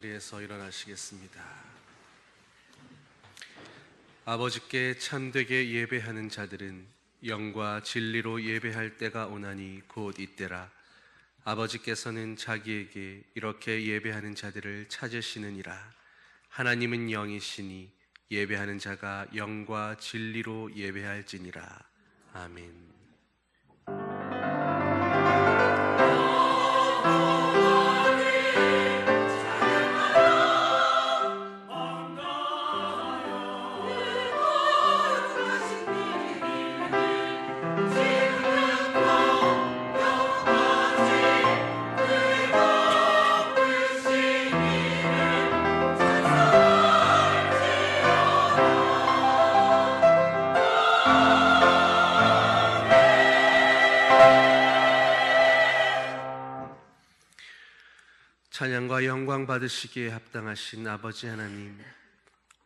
자리에서 일어나시겠습니다. 아버지께 참되게 예배하는 자들은 영과 진리로 예배할 때가 오나니 곧 이때라. 아버지께서는 자기에게 이렇게 예배하는 자들을 찾으시느니라. 하나님은 영이시니 예배하는 자가 영과 진리로 예배할지니라. 아멘. 찬양과 영광 받으시기에 합당하신 아버지 하나님,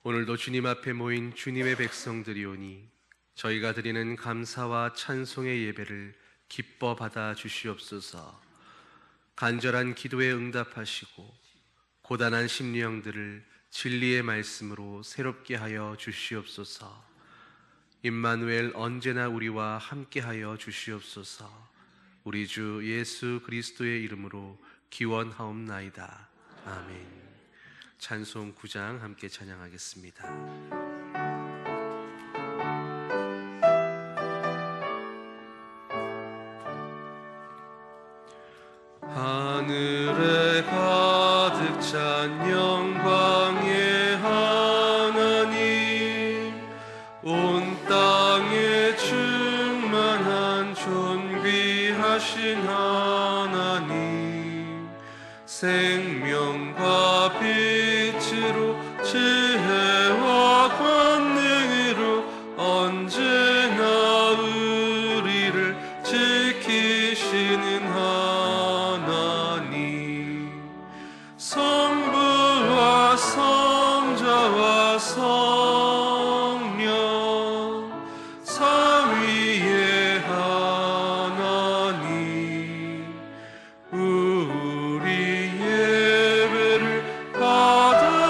오늘도 주님 앞에 모인 주님의 백성들이오니 저희가 드리는 감사와 찬송의 예배를 기뻐 받아 주시옵소서. 간절한 기도에 응답하시고 고단한 심령들을 진리의 말씀으로 새롭게 하여 주시옵소서. 임마누엘 언제나 우리와 함께하여 주시옵소서. 우리 주 예수 그리스도의 이름으로 기원하옵나이다. 아멘. 찬송 9장 함께 찬양하겠습니다. 하늘에 가득 찬 영광의 하나님, 온 땅에 충만한 존귀하신 하나님, 생명과 빛으로 지혜와 권능으로 언제나 우리를 지키시는 하나님, 성부와 성자와 성령 삼위의 하나님, 우리 예배를 받아주시옵소서.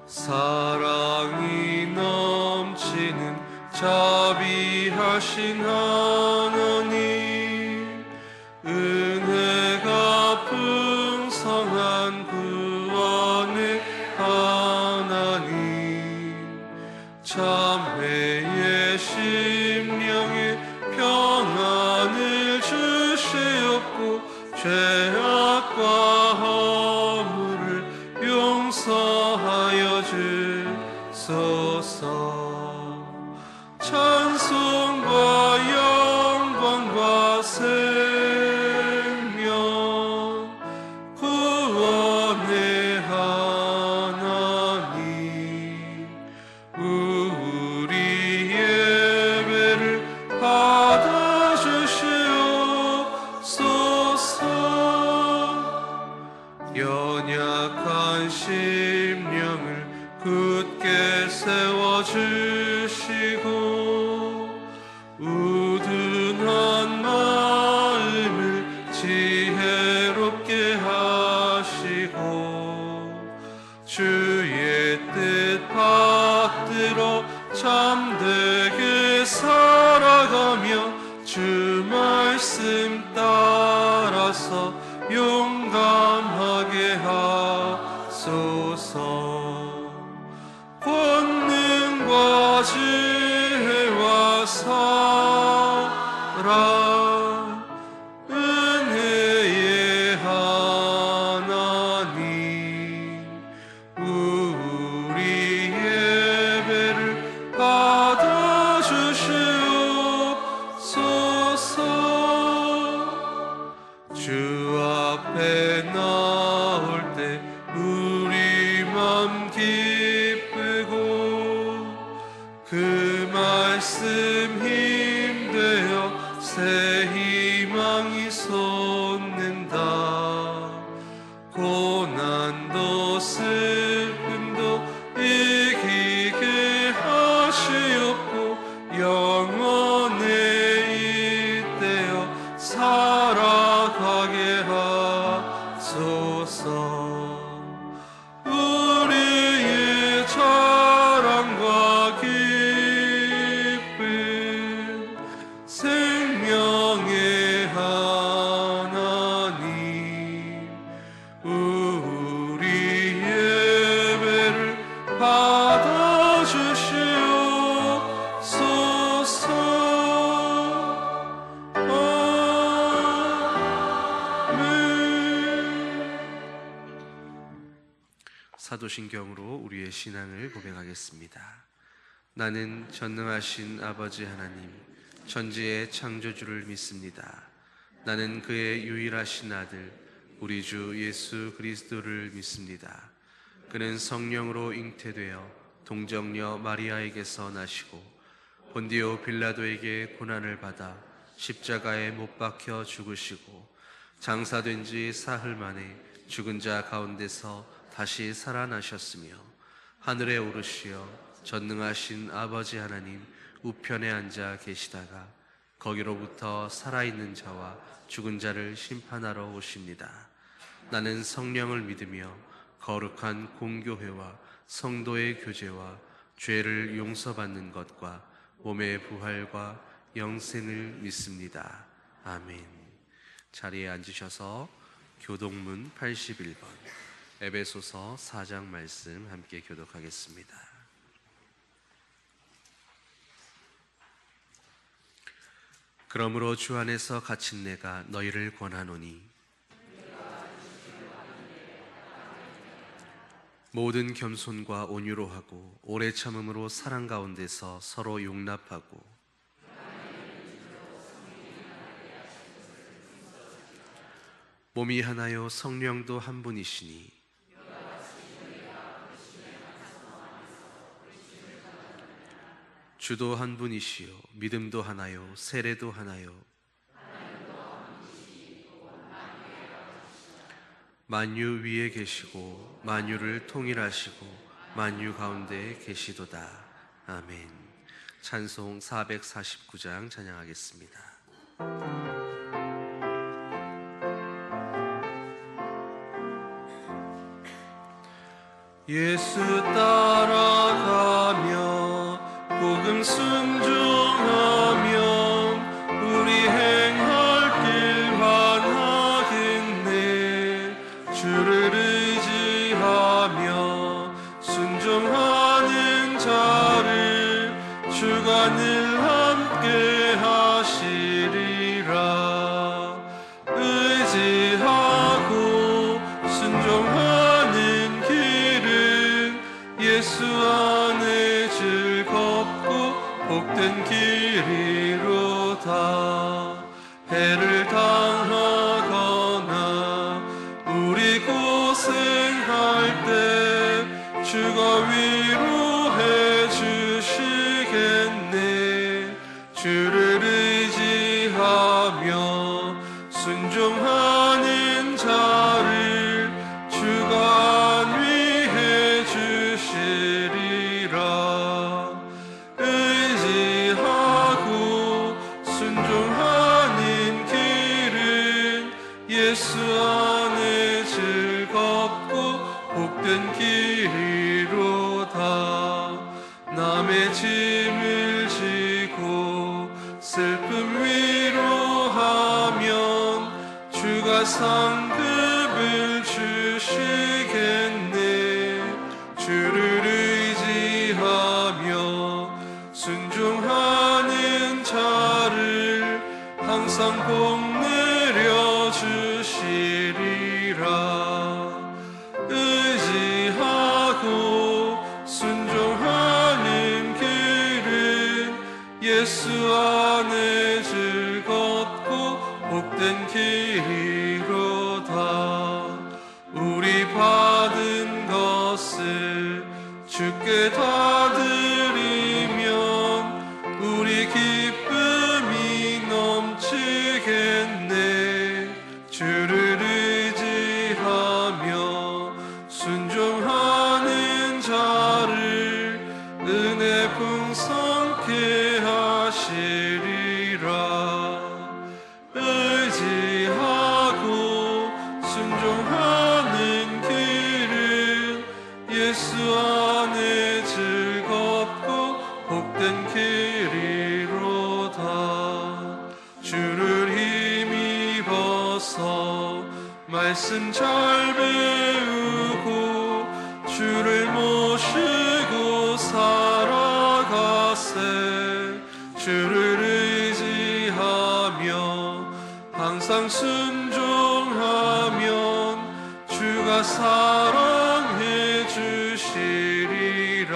사랑이 넘치는 자비하신 하나님, 은혜가 풍성한 구원의 하나님, 참회의 심령에 평안을 주시옵고 죄악과 허물을 용서하여 주소서. 찬송과 영광과 생명 구원의 하나님, 우리 예배를 받아주시옵소서. 연약한 심령을 굳게 세워주시고 우둔한 마음을 지혜롭게 하시고 주의 뜻 받들어 참되게 살아가며 주 말씀 따라서 용감하게 하소서. 권능과 지혜와 사랑 은혜의 하나님, 우리 예배를 받아주시옵소서. 주 앞에 나올 때 우리 맘 기쁘고 그 말씀 힘되어 새 희망이 솟는다. 고난도 슬픔도 이기게 하시옵고 영원에 잇대어 살아가 우리의 자랑과 기쁨 생명의 하나님 우리 예배를 받아주시옵소서. 사도신경으로 우리의 신앙을 고백하겠습니다. 나는 전능하신 아버지 하나님 천지의 창조주를 믿습니다. 나는 그의 유일하신 아들 우리 주 예수 그리스도를 믿습니다. 그는 성령으로 잉태되어 동정녀 마리아에게서 나시고 본디오 빌라도에게 고난을 받아 십자가에 못 박혀 죽으시고 장사된 지 사흘 만에 죽은 자 가운데서 다시 살아나셨으며 하늘에 오르시어 전능하신 아버지 하나님 우편에 앉아 계시다가 거기로부터 살아있는 자와 죽은 자를 심판하러 오십니다. 나는 성령을 믿으며 거룩한 공교회와 성도의 교제와 죄를 용서받는 것과 몸의 부활과 영생을 믿습니다. 아멘. 자리에 앉으셔서 교독문 81번 에베소서 4장 말씀 함께 교독하겠습니다. 그러므로 주 안에서 갇힌 내가 너희를 권하노니 모든 겸손과 온유로 하고 오래 참음으로 사랑 가운데서 서로 용납하고 몸이 하나요 성령도 한 분이시니 주도 한 분이시요 믿음도 하나요 세례도 하나요 만유 위에 계시고 만유를 통일하시고 만유 가운데 계시도다. 아멘. 찬송 449장 찬양하겠습니다. 예수 따라가며 복음 순종하며 우리 행할 길 환하겠네. 주를 의지하며 순종하는 자를 주가 늘 함께 하시리라. 의지하고 순종하는 길은 예수 안에 즐겁고 복된 길이로다. 해를 당하거나 우리 고생할 때 주가 위로해 주시겠네. 주를 의지하며 순종하는 자를 주가 안위해 주시리라. 의지하고 순종하는 길은 예수 안에 즐겁고 복된 길이로다. 남의 짐을 지고 슬픔 위로하면 주가 상급을 주시겠네. 주를 의지하며 순종하는 자를 항상 복 내려 주시리라. 의지하고 순종하는 길은 예수 안에 즐겁고 복된 길이로다. 우리 받은 것을 주께 다 드리면 우리 기쁨이 넘치겠네. 주를 의지하며 순종하는 자를 은혜 풍성케 하시리라. 의지하고 순종하는 주셔서 말씀 잘 배우고 주를 모시고 살아가세. 주를 의지하며 항상 순종하면 주가 사랑해 주시리라.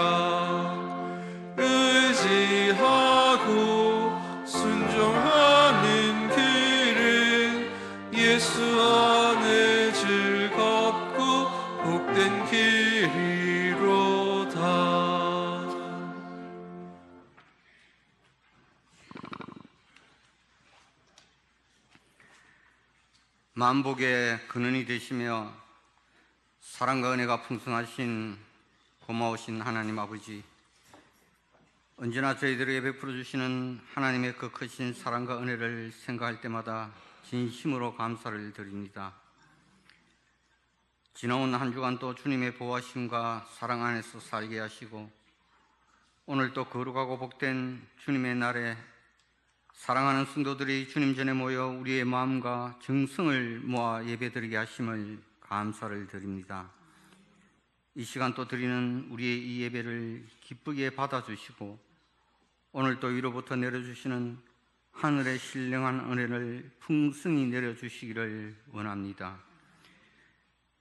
의지하고 순종하는 길은 예수 안에 즐겁고 복된 길이로다. 만복의 근원이 되시며 사랑과 은혜가 풍성하신 고마우신 하나님 아버지, 언제나 저희들에게 베풀어 주시는 하나님의 그 크신 사랑과 은혜를 생각할 때마다 진심으로 감사를 드립니다. 지나온 한 주간도 주님의 보호하심과 사랑 안에서 살게 하시고, 오늘 또 거룩하고 복된 주님의 날에 사랑하는 성도들이 주님 전에 모여 우리의 마음과 정성을 모아 예배드리게 하심을 감사를 드립니다. 이 시간 또 드리는 우리의 이 예배를 기쁘게 받아주시고, 오늘 또 위로부터 내려주시는 하늘의 신령한 은혜를 풍성히 내려주시기를 원합니다.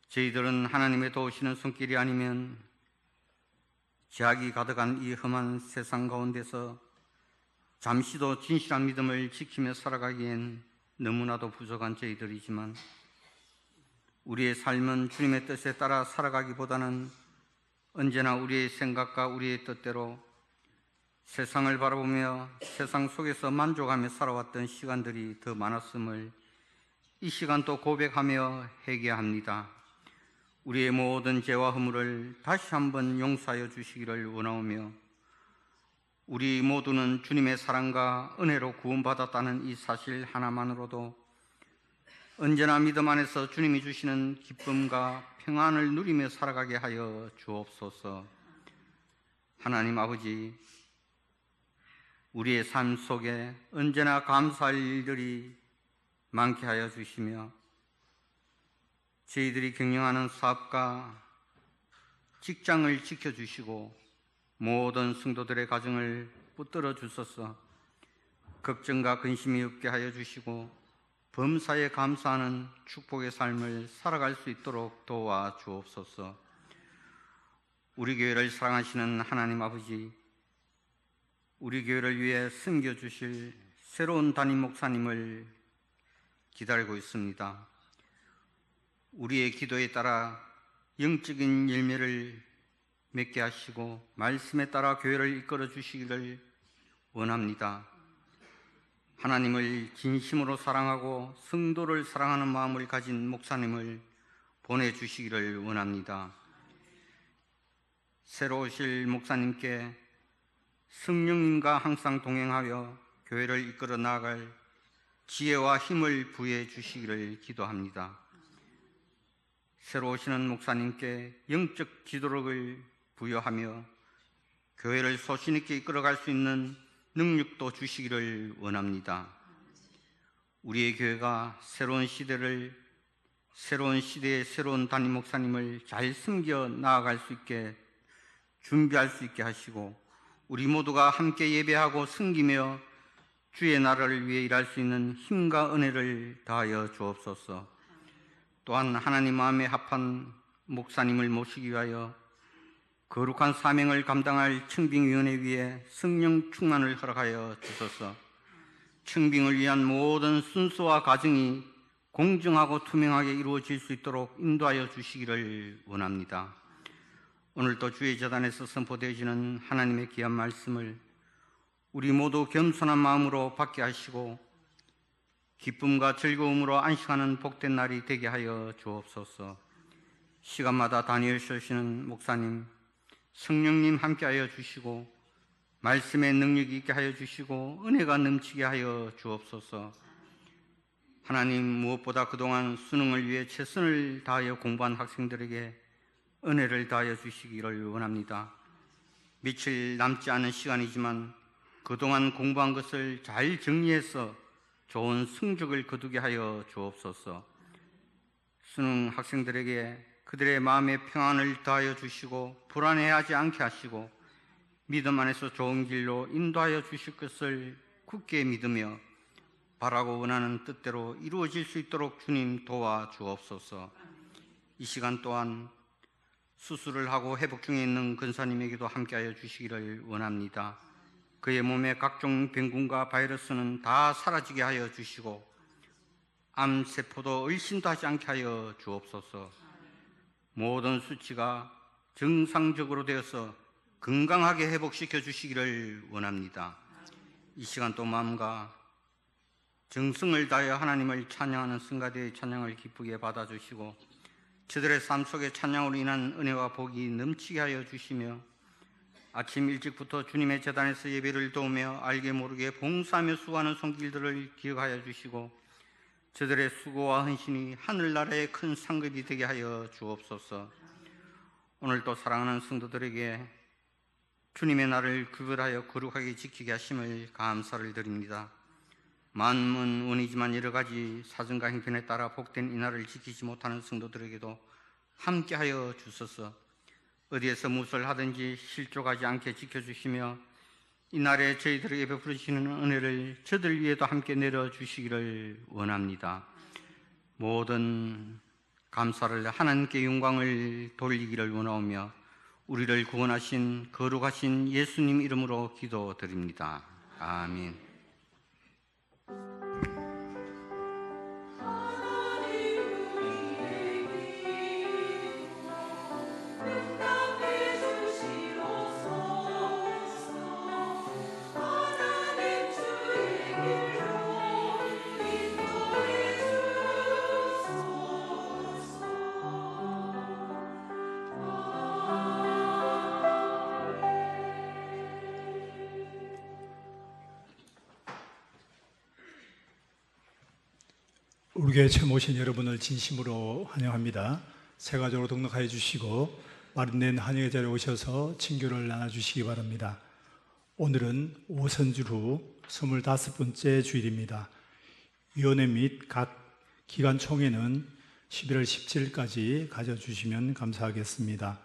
저희들은 하나님의 도우시는 손길이 아니면 죄악이 가득한 이 험한 세상 가운데서 잠시도 진실한 믿음을 지키며 살아가기엔 너무나도 부족한 저희들이지만, 우리의 삶은 주님의 뜻에 따라 살아가기보다는 언제나 우리의 생각과 우리의 뜻대로 세상을 바라보며 세상 속에서 만족하며 살아왔던 시간들이 더 많았음을 이 시간도 고백하며 회개합니다. 우리의 모든 죄와 허물을 다시 한번 용서하여 주시기를 원하오며, 우리 모두는 주님의 사랑과 은혜로 구원받았다는 이 사실 하나만으로도 언제나 믿음 안에서 주님이 주시는 기쁨과 평안을 누리며 살아가게 하여 주옵소서. 하나님 아버지, 우리의 삶 속에 언제나 감사할 일들이 많게 하여 주시며, 저희들이 경영하는 사업과 직장을 지켜주시고 모든 성도들의 가정을 붙들어 주소서. 걱정과 근심이 없게 하여 주시고 범사에 감사하는 축복의 삶을 살아갈 수 있도록 도와 주옵소서. 우리 교회를 사랑하시는 하나님 아버지, 우리 교회를 위해 섬겨주실 새로운 담임 목사님을 기다리고 있습니다. 우리의 기도에 따라 영적인 열매를 맺게 하시고 말씀에 따라 교회를 이끌어 주시기를 원합니다. 하나님을 진심으로 사랑하고 성도를 사랑하는 마음을 가진 목사님을 보내주시기를 원합니다. 새로 오실 목사님께 성령님과 항상 동행하여 교회를 이끌어 나아갈 지혜와 힘을 부여해 주시기를 기도합니다. 새로 오시는 목사님께 영적 지도력을 부여하며 교회를 소신 있게 이끌어갈 수 있는 능력도 주시기를 원합니다. 우리의 교회가 새로운 시대의 새로운 담임 목사님을 잘 섬겨 나아갈 수 있게 준비할 수 있게 하시고, 우리 모두가 함께 예배하고 섬기며 주의 나라를 위해 일할 수 있는 힘과 은혜를 다하여 주옵소서. 또한 하나님 마음에 합한 목사님을 모시기 위하여 거룩한 사명을 감당할 청빙위원회 위에 성령 충만을 허락하여 주소서. 청빙을 위한 모든 순서와 과정이 공정하고 투명하게 이루어질 수 있도록 인도하여 주시기를 원합니다. 오늘도 주의 제단에서 선포되어지는 하나님의 귀한 말씀을 우리 모두 겸손한 마음으로 받게 하시고 기쁨과 즐거움으로 안식하는 복된 날이 되게 하여 주옵소서. 시간마다 다니엘 쉬시는 목사님, 성령님 함께하여 주시고 말씀의 능력이 있게 하여 주시고 은혜가 넘치게 하여 주옵소서. 하나님, 무엇보다 그동안 수능을 위해 최선을 다하여 공부한 학생들에게 은혜를 다하여 주시기를 원합니다. 며칠 남지 않은 시간이지만 그동안 공부한 것을 잘 정리해서 좋은 성적을 거두게 하여 주옵소서. 수능 학생들에게 그들의 마음의 평안을 더하여 주시고 불안해하지 않게 하시고 믿음 안에서 좋은 길로 인도하여 주실 것을 굳게 믿으며 바라고 원하는 뜻대로 이루어질 수 있도록 주님 도와 주옵소서. 이 시간 또한 수술을 하고 회복 중에 있는 근사님에게도 함께하여 주시기를 원합니다. 그의 몸의 각종 병균과 바이러스는 다 사라지게 하여 주시고 암세포도 얼씬도 하지 않게 하여 주옵소서. 모든 수치가 정상적으로 되어서 건강하게 회복시켜 주시기를 원합니다. 이 시간 또 마음과 정성을 다하여 하나님을 찬양하는 성가대의 찬양을 기쁘게 받아주시고 저들의 삶 속에 찬양으로 인한 은혜와 복이 넘치게 하여 주시며 아침 일찍부터 주님의 제단에서 예배를 도우며 알게 모르게 봉사하며 수고하는 손길들을 기억하여 주시고 저들의 수고와 헌신이 하늘나라의 큰 상급이 되게 하여 주옵소서. 오늘도 사랑하는 성도들에게 주님의 날을 구별하여 거룩하게 지키게 하심을 감사를 드립니다. 만문 원이지만 여러 가지 사정과 형편에 따라 복된 이 날을 지키지 못하는 성도들에게도 함께하여 주소서. 어디에서 무엇을 하든지 실족하지 않게 지켜주시며 이 날에 저희들에게 베풀으시는 은혜를 저들 위에도 함께 내려주시기를 원합니다. 모든 감사를 하나님께 영광을 돌리기를 원하오며 우리를 구원하신 거룩하신 예수님 이름으로 기도드립니다. 아멘. 우리 교회 처음 오신 여러분을 진심으로 환영합니다. 새가족으로 등록하여 주시고 마련된 환영의 자리에 오셔서 친교를 나눠주시기 바랍니다. 오늘은 오선주 후 25번째 주일입니다. 위원회 및 각 기관 총회는 11월 17일까지 가져주시면 감사하겠습니다.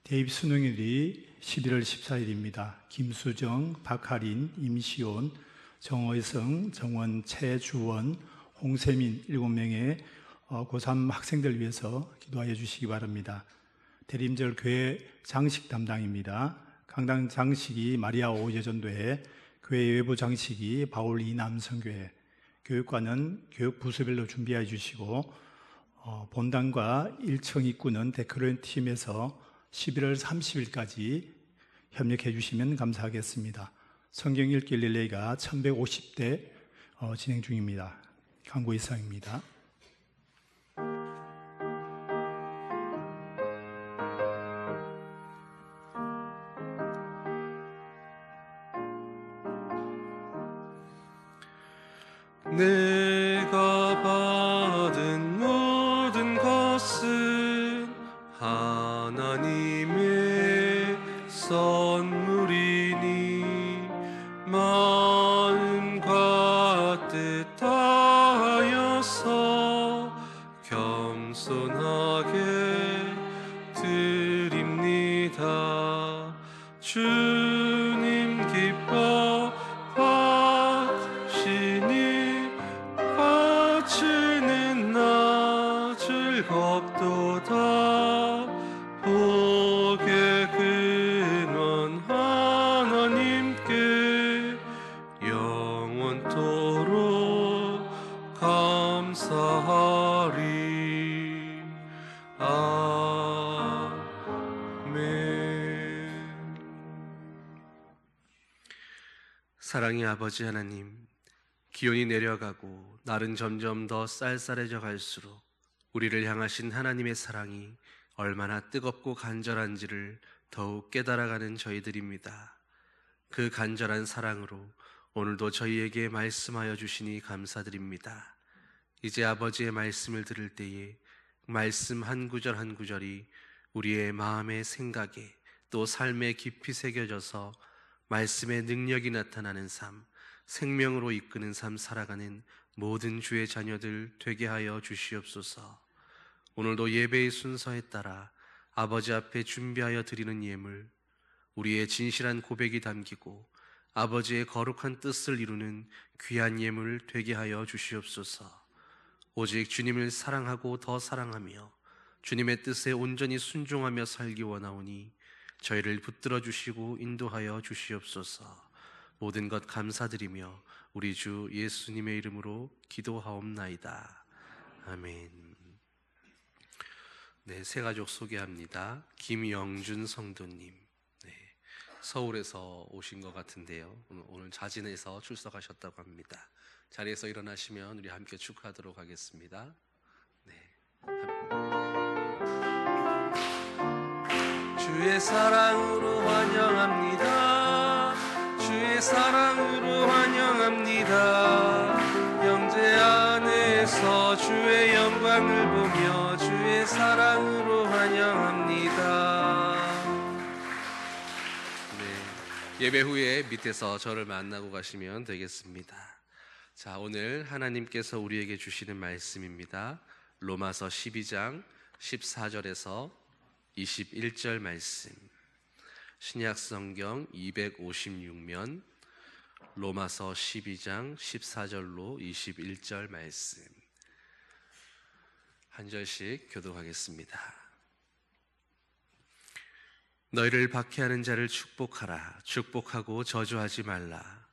대입 수능일이 11월 14일입니다. 김수정, 박하린, 임시온, 정의성, 정원, 최주원, 홍세민 7명의 고3 학생들 위해서 기도하여 주시기 바랍니다. 대림절 교회 장식 담당입니다. 강당 장식이 마리아 오예전도회, 교회 외부 장식이 바울 이남성교회, 교육관은 교육 부서별로 준비해 주시고 본당과 1층 입구는 데코레이션 팀에서 11월 30일까지 협력해 주시면 감사하겠습니다. 성경 읽기 릴레이가 1150대 진행 중입니다. 광고 이상입니다. 내가 받은 모든 것은 하나님의 선물이니 마음과 뜻 다하여서 겸손하게 드립니다. 주님 기뻐 하시니 바치는 나 즐겁도다. 복의 근원 하나님께 영원토록 감사하리. 아멘. 사랑의 아버지 하나님, 기온이 내려가고 날은 점점 더 쌀쌀해져 갈수록 우리를 향하신 하나님의 사랑이 얼마나 뜨겁고 간절한지를 더욱 깨달아가는 저희들입니다. 그 간절한 사랑으로 오늘도 저희에게 말씀하여 주시니 감사드립니다. 이제 아버지의 말씀을 들을 때에 말씀 한 구절 한 구절이 우리의 마음의 생각에 또 삶에 깊이 새겨져서 말씀의 능력이 나타나는 삶, 생명으로 이끄는 삶 살아가는 모든 주의 자녀들 되게 하여 주시옵소서. 오늘도 예배의 순서에 따라 아버지 앞에 준비하여 드리는 예물, 우리의 진실한 고백이 담기고 아버지의 거룩한 뜻을 이루는 귀한 예물 되게 하여 주시옵소서. 오직 주님을 사랑하고 더 사랑하며 주님의 뜻에 온전히 순종하며 살기 원하오니 저희를 붙들어 주시고 인도하여 주시옵소서. 모든 것 감사드리며 우리 주 예수님의 이름으로 기도하옵나이다. 아멘. 네, 새 가족 소개합니다. 김영준 성도님. 네, 서울에서 오신 것 같은데요. 오늘 자진해서 출석하셨다고 합니다. 자리에서 일어나시면 우리 함께 축하하도록 하겠습니다. 네. 주의 사랑으로 환영합니다. 주의 사랑으로 환영합니다. 형제 안에서 주의 영광을 보며 주의 사랑으로 환영합니다. 네, 예배 후에 밑에서 저를 만나고 가시면 되겠습니다. 자, 오늘 하나님께서 우리에게 주시는 말씀입니다. 로마서 12장 14절에서 21절 말씀. 신약성경 256면 로마서 12장 14절로 21절 말씀. 한 절씩 교독하겠습니다. 너희를 박해하는 자를 축복하라. 축복하고 저주하지 말라.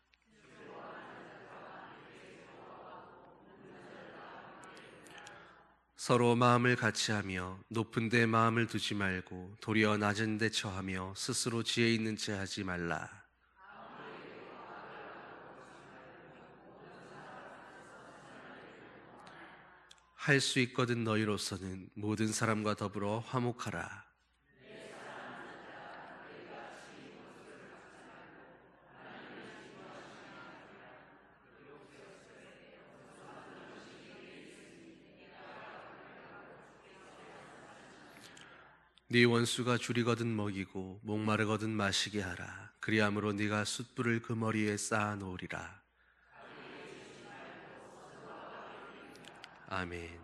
서로 마음을 같이하며 높은 데 마음을 두지 말고 도리어 낮은 데 처하며 스스로 지혜 있는 채 하지 말라. 할 수 있거든 너희로서는 모든 사람과 더불어 화목하라. 네 원수가 줄이거든 먹이고 목마르거든 마시게 하라. 그리함으로 네가 숯불을 그 머리에 쌓아 놓으리라. 아멘.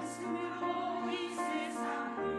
말씀으로 이 세상을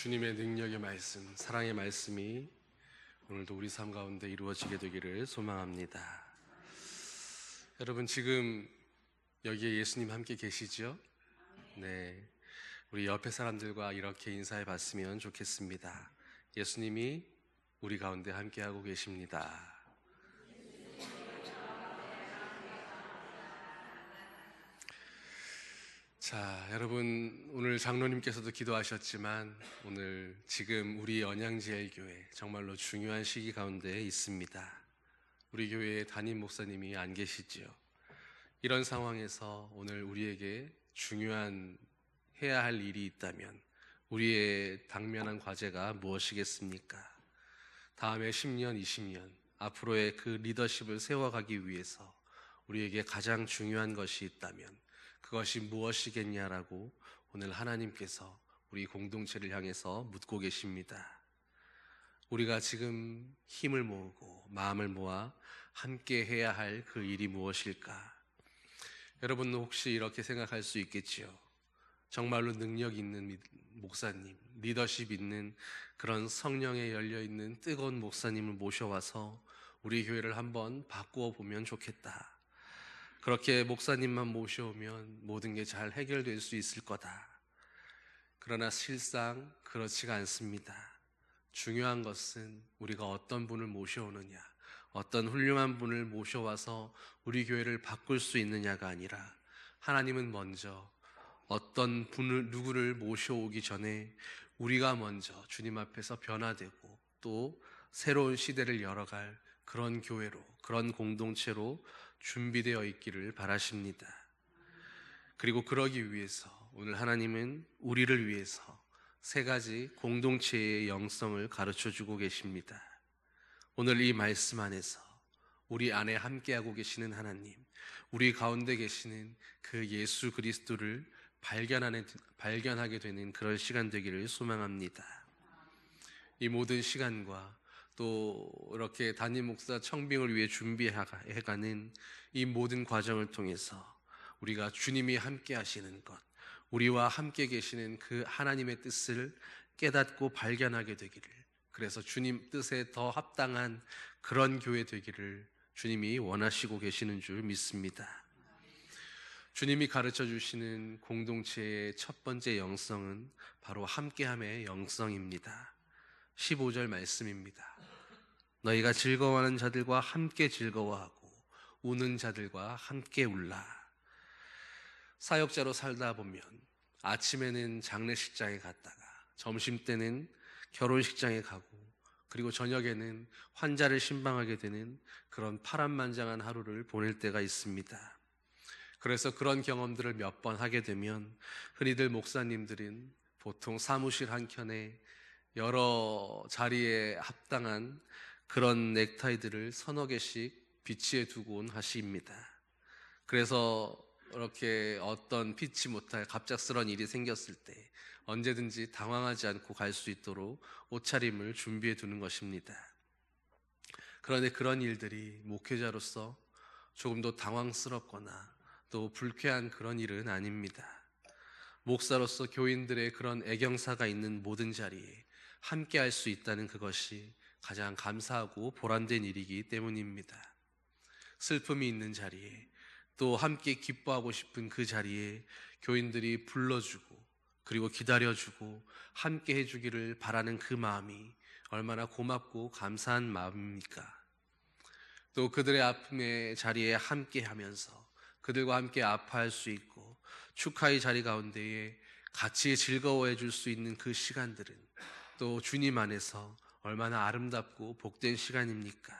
주님의 능력의 말씀, 사랑의 말씀이 오늘도 우리 삶 가운데 이루어지게 되기를 소망합니다. 여러분, 지금 여기에 예수님 함께 계시죠? 네, 우리 옆에 사람들과 이렇게 인사해 봤으면 좋겠습니다. 예수님이 우리 가운데 함께하고 계십니다. 자, 여러분, 오늘 장로님께서도 기도하셨지만 오늘 지금 우리 언양제일교회 정말로 중요한 시기 가운데 있습니다. 우리 교회의 담임 목사님이 안 계시지요. 이런 상황에서 오늘 우리에게 중요한 해야 할 일이 있다면 우리의 당면한 과제가 무엇이겠습니까? 다음에 10년, 20년 앞으로의 그 리더십을 세워가기 위해서 우리에게 가장 중요한 것이 있다면 그것이 무엇이겠냐라고 오늘 하나님께서 우리 공동체를 향해서 묻고 계십니다. 우리가 지금 힘을 모으고 마음을 모아 함께 해야 할 그 일이 무엇일까? 여러분 혹시 이렇게 생각할 수 있겠지요. 정말로 능력 있는 목사님, 리더십 있는 그런 성령에 열려있는 뜨거운 목사님을 모셔와서 우리 교회를 한번 바꾸어 보면 좋겠다. 그렇게 목사님만 모셔오면 모든 게 잘 해결될 수 있을 거다. 그러나 실상 그렇지가 않습니다. 중요한 것은 우리가 어떤 분을 모셔오느냐, 어떤 훌륭한 분을 모셔와서 우리 교회를 바꿀 수 있느냐가 아니라 하나님은 먼저 어떤 분을 누구를 모셔오기 전에 우리가 먼저 주님 앞에서 변화되고 또 새로운 시대를 열어갈 그런 교회로, 그런 공동체로 준비되어 있기를 바라십니다. 그리고 그러기 위해서 오늘 하나님은 우리를 위해서 세 가지 공동체의 영성을 가르쳐 주고 계십니다. 오늘 이 말씀 안에서 우리 안에 함께하고 계시는 하나님, 우리 가운데 계시는 그 예수 그리스도를 발견하게 되는 그런 시간 되기를 소망합니다. 이 모든 시간과 또 이렇게 담임 목사 청빙을 위해 준비해가는 이 모든 과정을 통해서 우리가 주님이 함께 하시는 것, 우리와 함께 계시는 그 하나님의 뜻을 깨닫고 발견하게 되기를, 그래서 주님 뜻에 더 합당한 그런 교회 되기를 주님이 원하시고 계시는 줄 믿습니다. 주님이 가르쳐 주시는 공동체의 첫 번째 영성은 바로 함께함의 영성입니다. 15절 말씀입니다. 너희가 즐거워하는 자들과 함께 즐거워하고 우는 자들과 함께 울라. 사역자로 살다 보면 아침에는 장례식장에 갔다가 점심때는 결혼식장에 가고 그리고 저녁에는 환자를 신방하게 되는 그런 파란만장한 하루를 보낼 때가 있습니다. 그래서 그런 경험들을 몇 번 하게 되면 흔히들 목사님들은 보통 사무실 한켠에 여러 자리에 합당한 그런 넥타이들을 서너 개씩 비치해 두곤 하십니다. 그래서 이렇게 어떤 피치 못할 갑작스러운 일이 생겼을 때 언제든지 당황하지 않고 갈 수 있도록 옷차림을 준비해 두는 것입니다. 그런데 그런 일들이 목회자로서 조금 더 당황스럽거나 또 불쾌한 그런 일은 아닙니다. 목사로서 교인들의 그런 애경사가 있는 모든 자리에 함께 할 수 있다는 그것이 가장 감사하고 보람된 일이기 때문입니다. 슬픔이 있는 자리에 또 함께 기뻐하고 싶은 그 자리에 교인들이 불러주고 그리고 기다려주고 함께 해주기를 바라는 그 마음이 얼마나 고맙고 감사한 마음입니까? 또 그들의 아픔의 자리에 함께 하면서 그들과 함께 아파할 수 있고 축하의 자리 가운데에 같이 즐거워해 줄 수 있는 그 시간들은 또 주님 안에서 얼마나 아름답고 복된 시간입니까?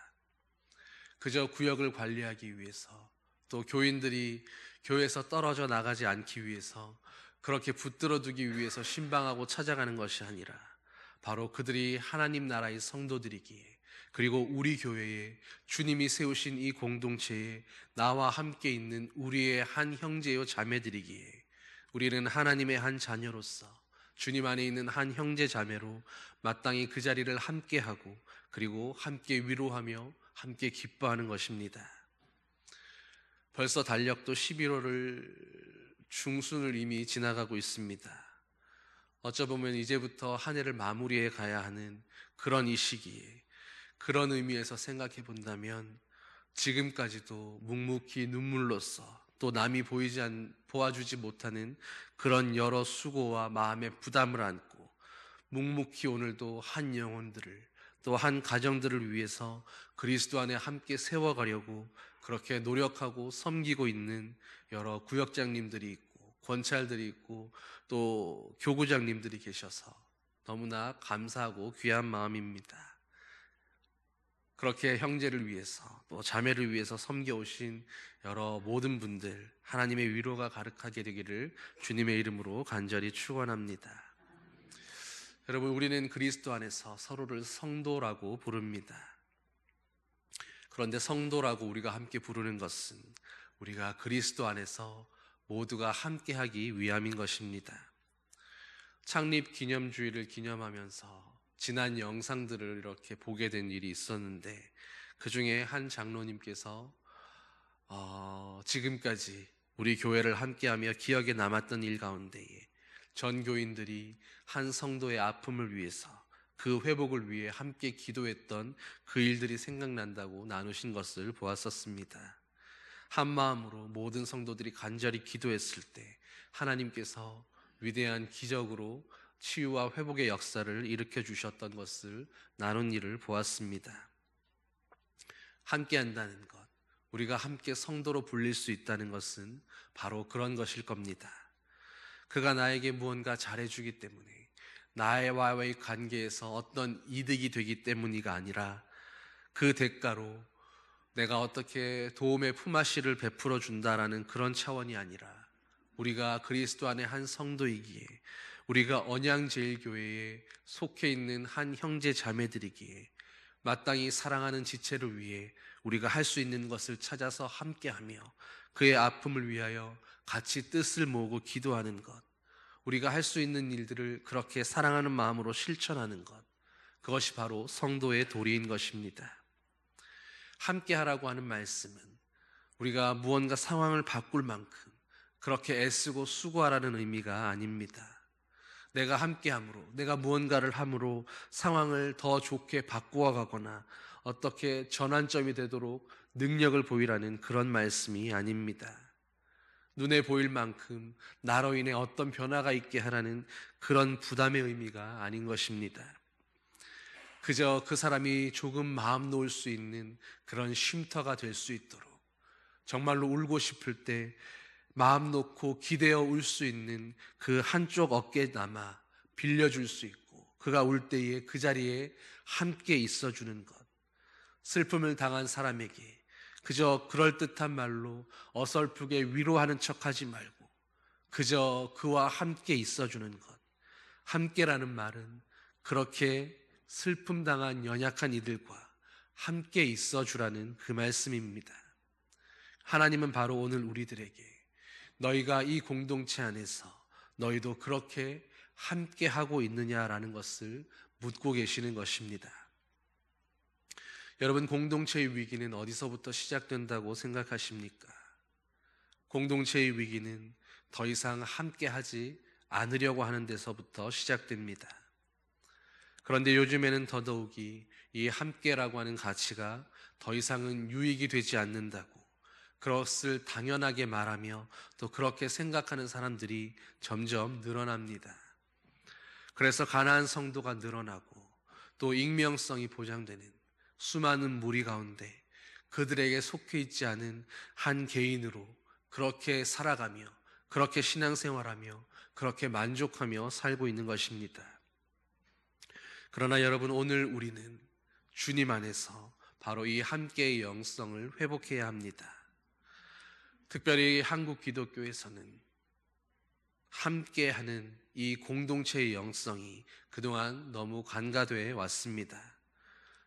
그저 구역을 관리하기 위해서 또 교인들이 교회에서 떨어져 나가지 않기 위해서 그렇게 붙들어 두기 위해서 신방하고 찾아가는 것이 아니라 바로 그들이 하나님 나라의 성도들이기에 그리고 우리 교회에 주님이 세우신 이 공동체에 나와 함께 있는 우리의 한 형제요 자매들이기에 우리는 하나님의 한 자녀로서 주님 안에 있는 한 형제 자매로 마땅히 그 자리를 함께하고 그리고 함께 위로하며 함께 기뻐하는 것입니다. 벌써 달력도 11월을 중순을 이미 지나가고 있습니다. 어쩌보면 이제부터 한 해를 마무리해 가야 하는 그런 이 시기에 그런 의미에서 생각해 본다면 지금까지도 묵묵히 눈물로써 또 남이 보아주지 못하는 그런 여러 수고와 마음의 부담을 안고 묵묵히 오늘도 한 영혼들을 또 한 가정들을 위해서 그리스도 안에 함께 세워가려고 그렇게 노력하고 섬기고 있는 여러 구역장님들이 있고 권찰들이 있고 또 교구장님들이 계셔서 너무나 감사하고 귀한 마음입니다. 그렇게 형제를 위해서 또 자매를 위해서 섬겨오신 여러 모든 분들 하나님의 위로가 가득하게 되기를 주님의 이름으로 간절히 축원합니다. 여러분, 우리는 그리스도 안에서 서로를 성도라고 부릅니다. 그런데 성도라고 우리가 함께 부르는 것은 우리가 그리스도 안에서 모두가 함께하기 위함인 것입니다. 창립 기념주일을 기념하면서 지난 영상들을 이렇게 보게 된 일이 있었는데 그 중에 한 장로님께서 지금까지 우리 교회를 함께하며 기억에 남았던 일 가운데에 전 교인들이 한 성도의 아픔을 위해서 그 회복을 위해 함께 기도했던 그 일들이 생각난다고 나누신 것을 보았었습니다. 한 마음으로 모든 성도들이 간절히 기도했을 때 하나님께서 위대한 기적으로 치유와 회복의 역사를 일으켜 주셨던 것을 나눈 일을 보았습니다. 함께 한다는 것, 우리가 함께 성도로 불릴 수 있다는 것은 바로 그런 것일 겁니다. 그가 나에게 무언가 잘해주기 때문에 나와의 관계에서 어떤 이득이 되기 때문이가 아니라 그 대가로 내가 어떻게 도움의 품앗이를 베풀어 준다라는 그런 차원이 아니라 우리가 그리스도 안에 한 성도이기에 우리가 언양제일교회에 속해 있는 한 형제 자매들이기에 마땅히 사랑하는 지체를 위해 우리가 할 수 있는 것을 찾아서 함께하며 그의 아픔을 위하여 같이 뜻을 모으고 기도하는 것, 우리가 할 수 있는 일들을 그렇게 사랑하는 마음으로 실천하는 것, 그것이 바로 성도의 도리인 것입니다. 함께하라고 하는 말씀은 우리가 무언가 상황을 바꿀 만큼 그렇게 애쓰고 수고하라는 의미가 아닙니다. 내가 함께함으로, 내가 무언가를 함으로 상황을 더 좋게 바꾸어 가거나 어떻게 전환점이 되도록 능력을 보이라는 그런 말씀이 아닙니다. 눈에 보일 만큼 나로 인해 어떤 변화가 있게 하라는 그런 부담의 의미가 아닌 것입니다. 그저 그 사람이 조금 마음 놓을 수 있는 그런 쉼터가 될 수 있도록 정말로 울고 싶을 때 마음 놓고 기대어 울 수 있는 그 한쪽 어깨나마 빌려줄 수 있고 그가 울 때에 그 자리에 함께 있어주는 것, 슬픔을 당한 사람에게 그저 그럴듯한 말로 어설프게 위로하는 척하지 말고 그저 그와 함께 있어주는 것, 함께라는 말은 그렇게 슬픔 당한 연약한 이들과 함께 있어주라는 그 말씀입니다. 하나님은 바로 오늘 우리들에게 너희가 이 공동체 안에서 너희도 그렇게 함께 하고 있느냐라는 것을 묻고 계시는 것입니다. 여러분, 공동체의 위기는 어디서부터 시작된다고 생각하십니까? 공동체의 위기는 더 이상 함께 하지 않으려고 하는 데서부터 시작됩니다. 그런데 요즘에는 더더욱이 이 함께라고 하는 가치가 더 이상은 유익이 되지 않는다고 그것을 당연하게 말하며 또 그렇게 생각하는 사람들이 점점 늘어납니다. 그래서 가난한 성도가 늘어나고 또 익명성이 보장되는 수많은 무리 가운데 그들에게 속해 있지 않은 한 개인으로 그렇게 살아가며 그렇게 신앙생활하며 그렇게 만족하며 살고 있는 것입니다. 그러나 여러분, 오늘 우리는 주님 안에서 바로 이 함께의 영성을 회복해야 합니다. 특별히 한국 기독교에서는 함께하는 이 공동체의 영성이 그동안 너무 간과되어 왔습니다.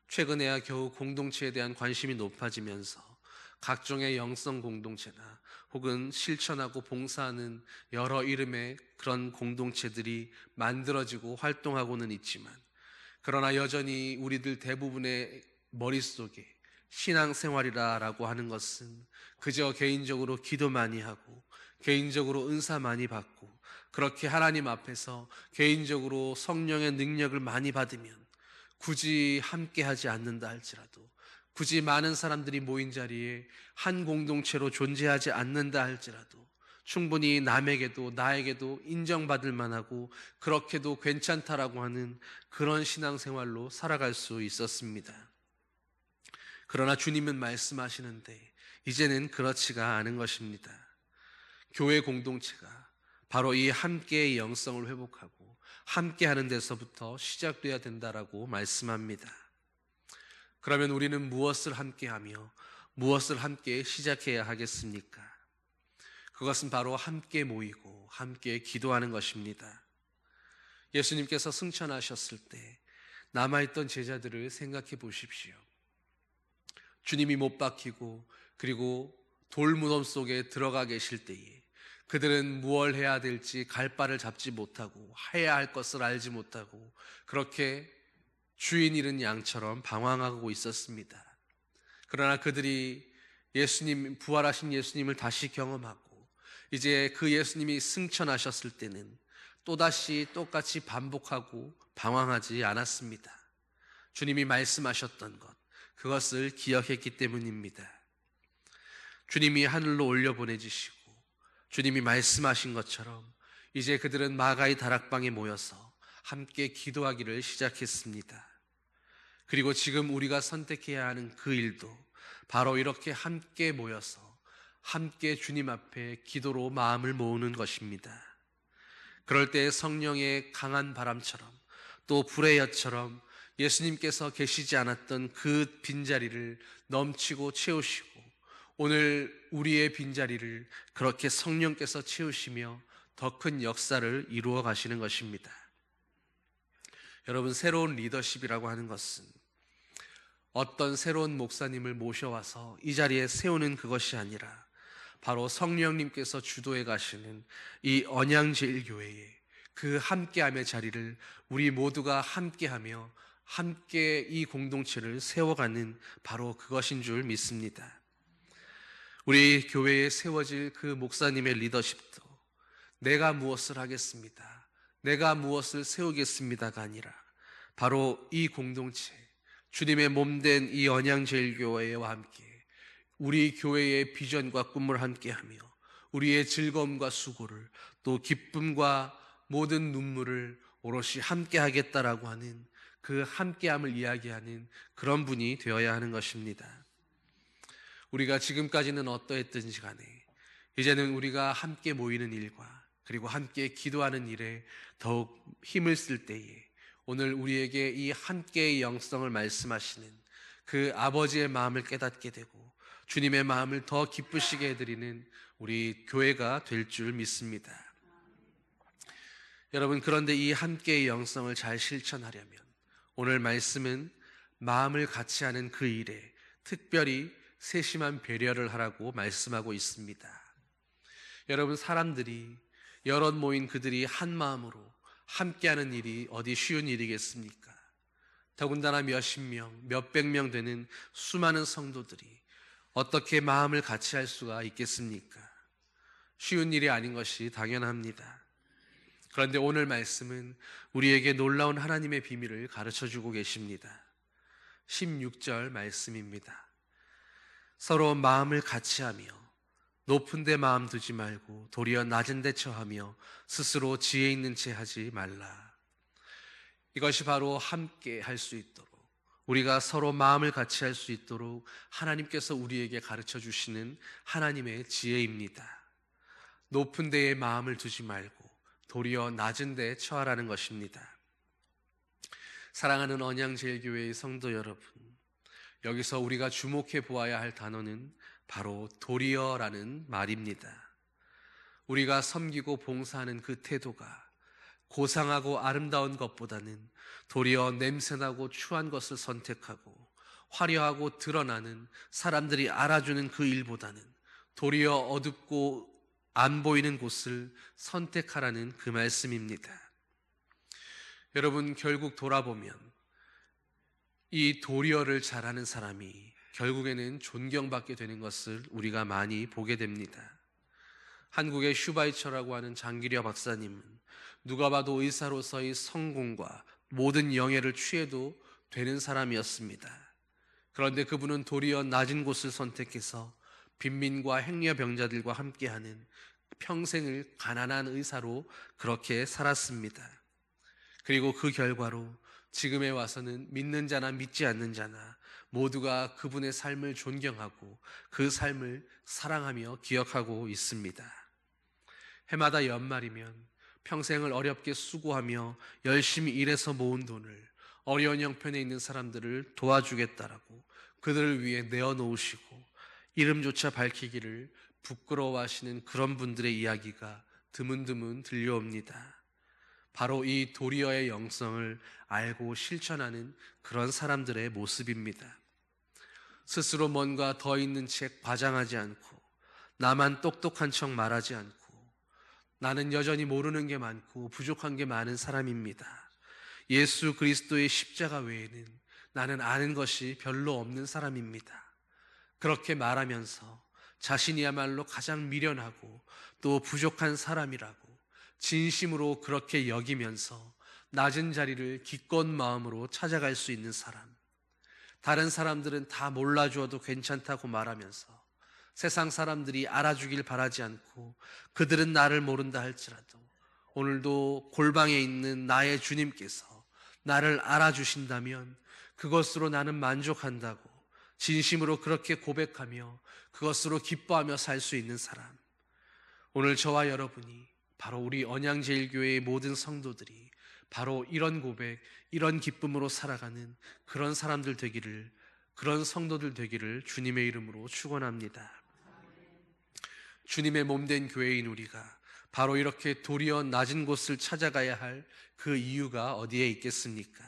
최근에야 겨우 공동체에 대한 관심이 높아지면서 각종의 영성 공동체나 혹은 실천하고 봉사하는 여러 이름의 그런 공동체들이 만들어지고 활동하고는 있지만 그러나 여전히 우리들 대부분의 머릿속에 신앙생활이라고 하는 것은 그저 개인적으로 기도 많이 하고 개인적으로 은사 많이 받고 그렇게 하나님 앞에서 개인적으로 성령의 능력을 많이 받으면 굳이 함께 하지 않는다 할지라도, 굳이 많은 사람들이 모인 자리에 한 공동체로 존재하지 않는다 할지라도 충분히 남에게도 나에게도 인정받을 만하고 그렇게도 괜찮다라고 하는 그런 신앙생활로 살아갈 수 있었습니다. 그러나 주님은 말씀하시는데 이제는 그렇지가 않은 것입니다. 교회 공동체가 바로 이 함께의 영성을 회복하고 함께하는 데서부터 시작돼야 된다라고 말씀합니다. 그러면 우리는 무엇을 함께하며 무엇을 함께 시작해야 하겠습니까? 그것은 바로 함께 모이고 함께 기도하는 것입니다. 예수님께서 승천하셨을 때 남아있던 제자들을 생각해 보십시오. 주님이 못 박히고 그리고 돌무덤 속에 들어가 계실 때에 그들은 무엇을 해야 될지 갈 바를 잡지 못하고 해야 할 것을 알지 못하고 그렇게 주인 잃은 양처럼 방황하고 있었습니다. 그러나 그들이 부활하신 예수님을 다시 경험하고 이제 그 예수님이 승천하셨을 때는 또다시 똑같이 반복하고 방황하지 않았습니다. 주님이 말씀하셨던 것, 그것을 기억했기 때문입니다. 주님이 하늘로 올려보내지시고 주님이 말씀하신 것처럼 이제 그들은 마가의 다락방에 모여서 함께 기도하기를 시작했습니다. 그리고 지금 우리가 선택해야 하는 그 일도 바로 이렇게 함께 모여서 함께 주님 앞에 기도로 마음을 모으는 것입니다. 그럴 때 성령의 강한 바람처럼 또 불의 엿처럼 예수님께서 계시지 않았던 그 빈자리를 넘치고 채우시고 오늘 우리의 빈자리를 그렇게 성령께서 채우시며 더 큰 역사를 이루어 가시는 것입니다. 여러분, 새로운 리더십이라고 하는 것은 어떤 새로운 목사님을 모셔와서 이 자리에 세우는 그것이 아니라 바로 성령님께서 주도해 가시는 이 언양제일교회의 그 함께함의 자리를 우리 모두가 함께하며 함께 이 공동체를 세워가는 바로 그것인 줄 믿습니다. 우리 교회에 세워질 그 목사님의 리더십도 내가 무엇을 하겠습니다, 내가 무엇을 세우겠습니다가 아니라 바로 이 공동체, 주님의 몸된 이 언양제일교회와 함께 우리 교회의 비전과 꿈을 함께하며 우리의 즐거움과 수고를 또 기쁨과 모든 눈물을 오롯이 함께하겠다라고 하는 그 함께함을 이야기하는 그런 분이 되어야 하는 것입니다. 우리가 지금까지는 어떠했든지 간에 이제는 우리가 함께 모이는 일과 그리고 함께 기도하는 일에 더욱 힘을 쓸 때에 오늘 우리에게 이 함께의 영성을 말씀하시는 그 아버지의 마음을 깨닫게 되고 주님의 마음을 더 기쁘시게 해드리는 우리 교회가 될 줄 믿습니다. 여러분, 그런데 이 함께의 영성을 잘 실천하려면 오늘 말씀은 마음을 같이 하는 그 일에 특별히 세심한 배려를 하라고 말씀하고 있습니다. 여러분, 사람들이 여럿 모인 그들이 한 마음으로 함께하는 일이 어디 쉬운 일이겠습니까? 더군다나 몇십 명, 몇백 명 되는 수많은 성도들이 어떻게 마음을 같이 할 수가 있겠습니까? 쉬운 일이 아닌 것이 당연합니다. 그런데 오늘 말씀은 우리에게 놀라운 하나님의 비밀을 가르쳐주고 계십니다. 16절 말씀입니다. 서로 마음을 같이 하며 높은 데 마음 두지 말고 도리어 낮은 데 처하며 스스로 지혜 있는 채 하지 말라. 이것이 바로 함께 할 수 있도록, 우리가 서로 마음을 같이 할 수 있도록 하나님께서 우리에게 가르쳐 주시는 하나님의 지혜입니다. 높은 데에 마음을 두지 말고 도리어 낮은 데에 처하라는 것입니다. 사랑하는 언양제일교회의 성도 여러분, 여기서 우리가 주목해 보아야 할 단어는 바로 도리어라는 말입니다. 우리가 섬기고 봉사하는 그 태도가 고상하고 아름다운 것보다는 도리어 냄새나고 추한 것을 선택하고 화려하고 드러나는 사람들이 알아주는 그 일보다는 도리어 어둡고 안 보이는 곳을 선택하라는 그 말씀입니다. 여러분, 결국 돌아보면 이 도리어를 잘하는 사람이 결국에는 존경받게 되는 것을 우리가 많이 보게 됩니다. 한국의 슈바이처라고 하는 장기려 박사님은 누가 봐도 의사로서의 성공과 모든 영예를 취해도 되는 사람이었습니다. 그런데 그분은 도리어 낮은 곳을 선택해서 빈민과 행여병자들과 함께하는 평생을 가난한 의사로 그렇게 살았습니다. 그리고 그 결과로 지금에 와서는 믿는 자나 믿지 않는 자나 모두가 그분의 삶을 존경하고 그 삶을 사랑하며 기억하고 있습니다. 해마다 연말이면 평생을 어렵게 수고하며 열심히 일해서 모은 돈을 어려운 형편에 있는 사람들을 도와주겠다라고 그들을 위해 내어놓으시고 이름조차 밝히기를 부끄러워하시는 그런 분들의 이야기가 드문드문 들려옵니다. 바로 이 도리어의 영성을 알고 실천하는 그런 사람들의 모습입니다. 스스로 뭔가 더 있는 채 과장하지 않고 나만 똑똑한 척 말하지 않고 나는 여전히 모르는 게 많고 부족한 게 많은 사람입니다. 예수 그리스도의 십자가 외에는 나는 아는 것이 별로 없는 사람입니다. 그렇게 말하면서 자신이야말로 가장 미련하고 또 부족한 사람이라고 진심으로 그렇게 여기면서 낮은 자리를 기꺼운 마음으로 찾아갈 수 있는 사람. 다른 사람들은 다 몰라주어도 괜찮다고 말하면서 세상 사람들이 알아주길 바라지 않고 그들은 나를 모른다 할지라도 오늘도 골방에 있는 나의 주님께서 나를 알아주신다면 그것으로 나는 만족한다고 진심으로 그렇게 고백하며 그것으로 기뻐하며 살 수 있는 사람. 오늘 저와 여러분이 바로 우리 언양제일교회의 모든 성도들이 바로 이런 고백, 이런 기쁨으로 살아가는 그런 사람들 되기를, 그런 성도들 되기를 주님의 이름으로 축원합니다. 주님의 몸된 교회인 우리가 바로 이렇게 도리어 낮은 곳을 찾아가야 할 그 이유가 어디에 있겠습니까?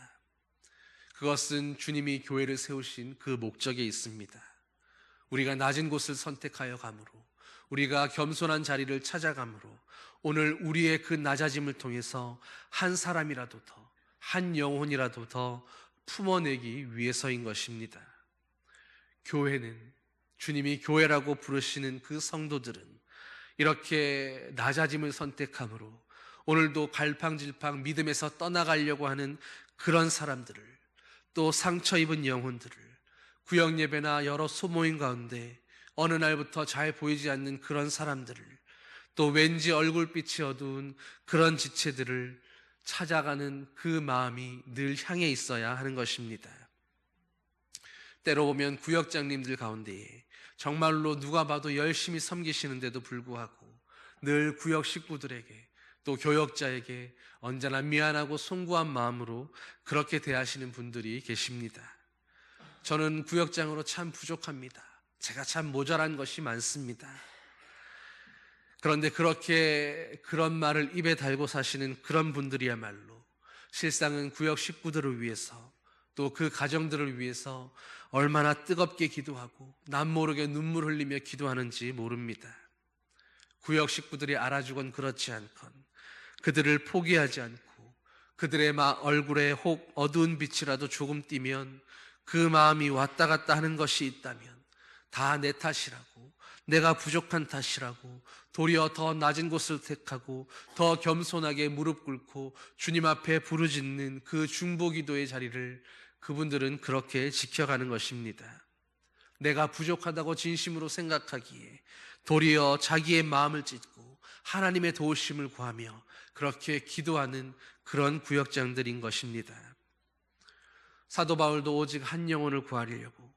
그것은 주님이 교회를 세우신 그 목적에 있습니다. 우리가 낮은 곳을 선택하여 가므로, 우리가 겸손한 자리를 찾아가므로 오늘 우리의 그 낮아짐을 통해서 한 사람이라도 더, 한 영혼이라도 더 품어내기 위해서인 것입니다. 교회는, 주님이 교회라고 부르시는 그 성도들은 이렇게 낮아짐을 선택함으로 오늘도 갈팡질팡 믿음에서 떠나가려고 하는 그런 사람들을, 또 상처 입은 영혼들을 구역 예배나 여러 소모임 가운데 어느 날부터 잘 보이지 않는 그런 사람들을, 또 왠지 얼굴빛이 어두운 그런 지체들을 찾아가는 그 마음이 늘 향해 있어야 하는 것입니다. 때로 보면 구역장님들 가운데에 정말로 누가 봐도 열심히 섬기시는데도 불구하고 늘 구역 식구들에게 또 교역자에게 언제나 미안하고 송구한 마음으로 그렇게 대하시는 분들이 계십니다. 저는 구역장으로 참 부족합니다. 제가 참 모자란 것이 많습니다. 그런데 그렇게 그런 말을 입에 달고 사시는 그런 분들이야말로 실상은 구역 식구들을 위해서 또 그 가정들을 위해서 얼마나 뜨겁게 기도하고 남모르게 눈물 흘리며 기도하는지 모릅니다. 구역 식구들이 알아주건 그렇지 않건 그들을 포기하지 않고 그들의 얼굴에 혹 어두운 빛이라도 조금 띄면 그 마음이 왔다 갔다 하는 것이 있다면 다 내 탓이라고, 내가 부족한 탓이라고 도리어 더 낮은 곳을 택하고 더 겸손하게 무릎 꿇고 주님 앞에 부르짖는 그 중보기도의 자리를 그분들은 그렇게 지켜가는 것입니다. 내가 부족하다고 진심으로 생각하기에 도리어 자기의 마음을 찢고 하나님의 도우심을 구하며 그렇게 기도하는 그런 구역장들인 것입니다. 사도 바울도 오직 한 영혼을 구하려고,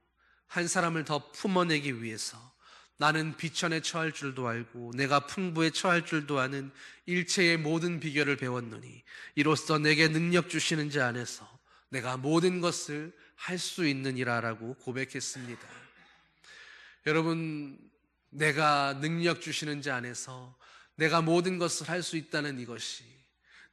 한 사람을 더 품어내기 위해서 나는 비천에 처할 줄도 알고 내가 풍부에 처할 줄도 아는 일체의 모든 비결을 배웠노니 이로써 내게 능력 주시는 자 안에서 내가 모든 것을 할 수 있느니라 라고 고백했습니다. 여러분, 내가 능력 주시는 자 안에서 내가 모든 것을 할 수 있다는 이것이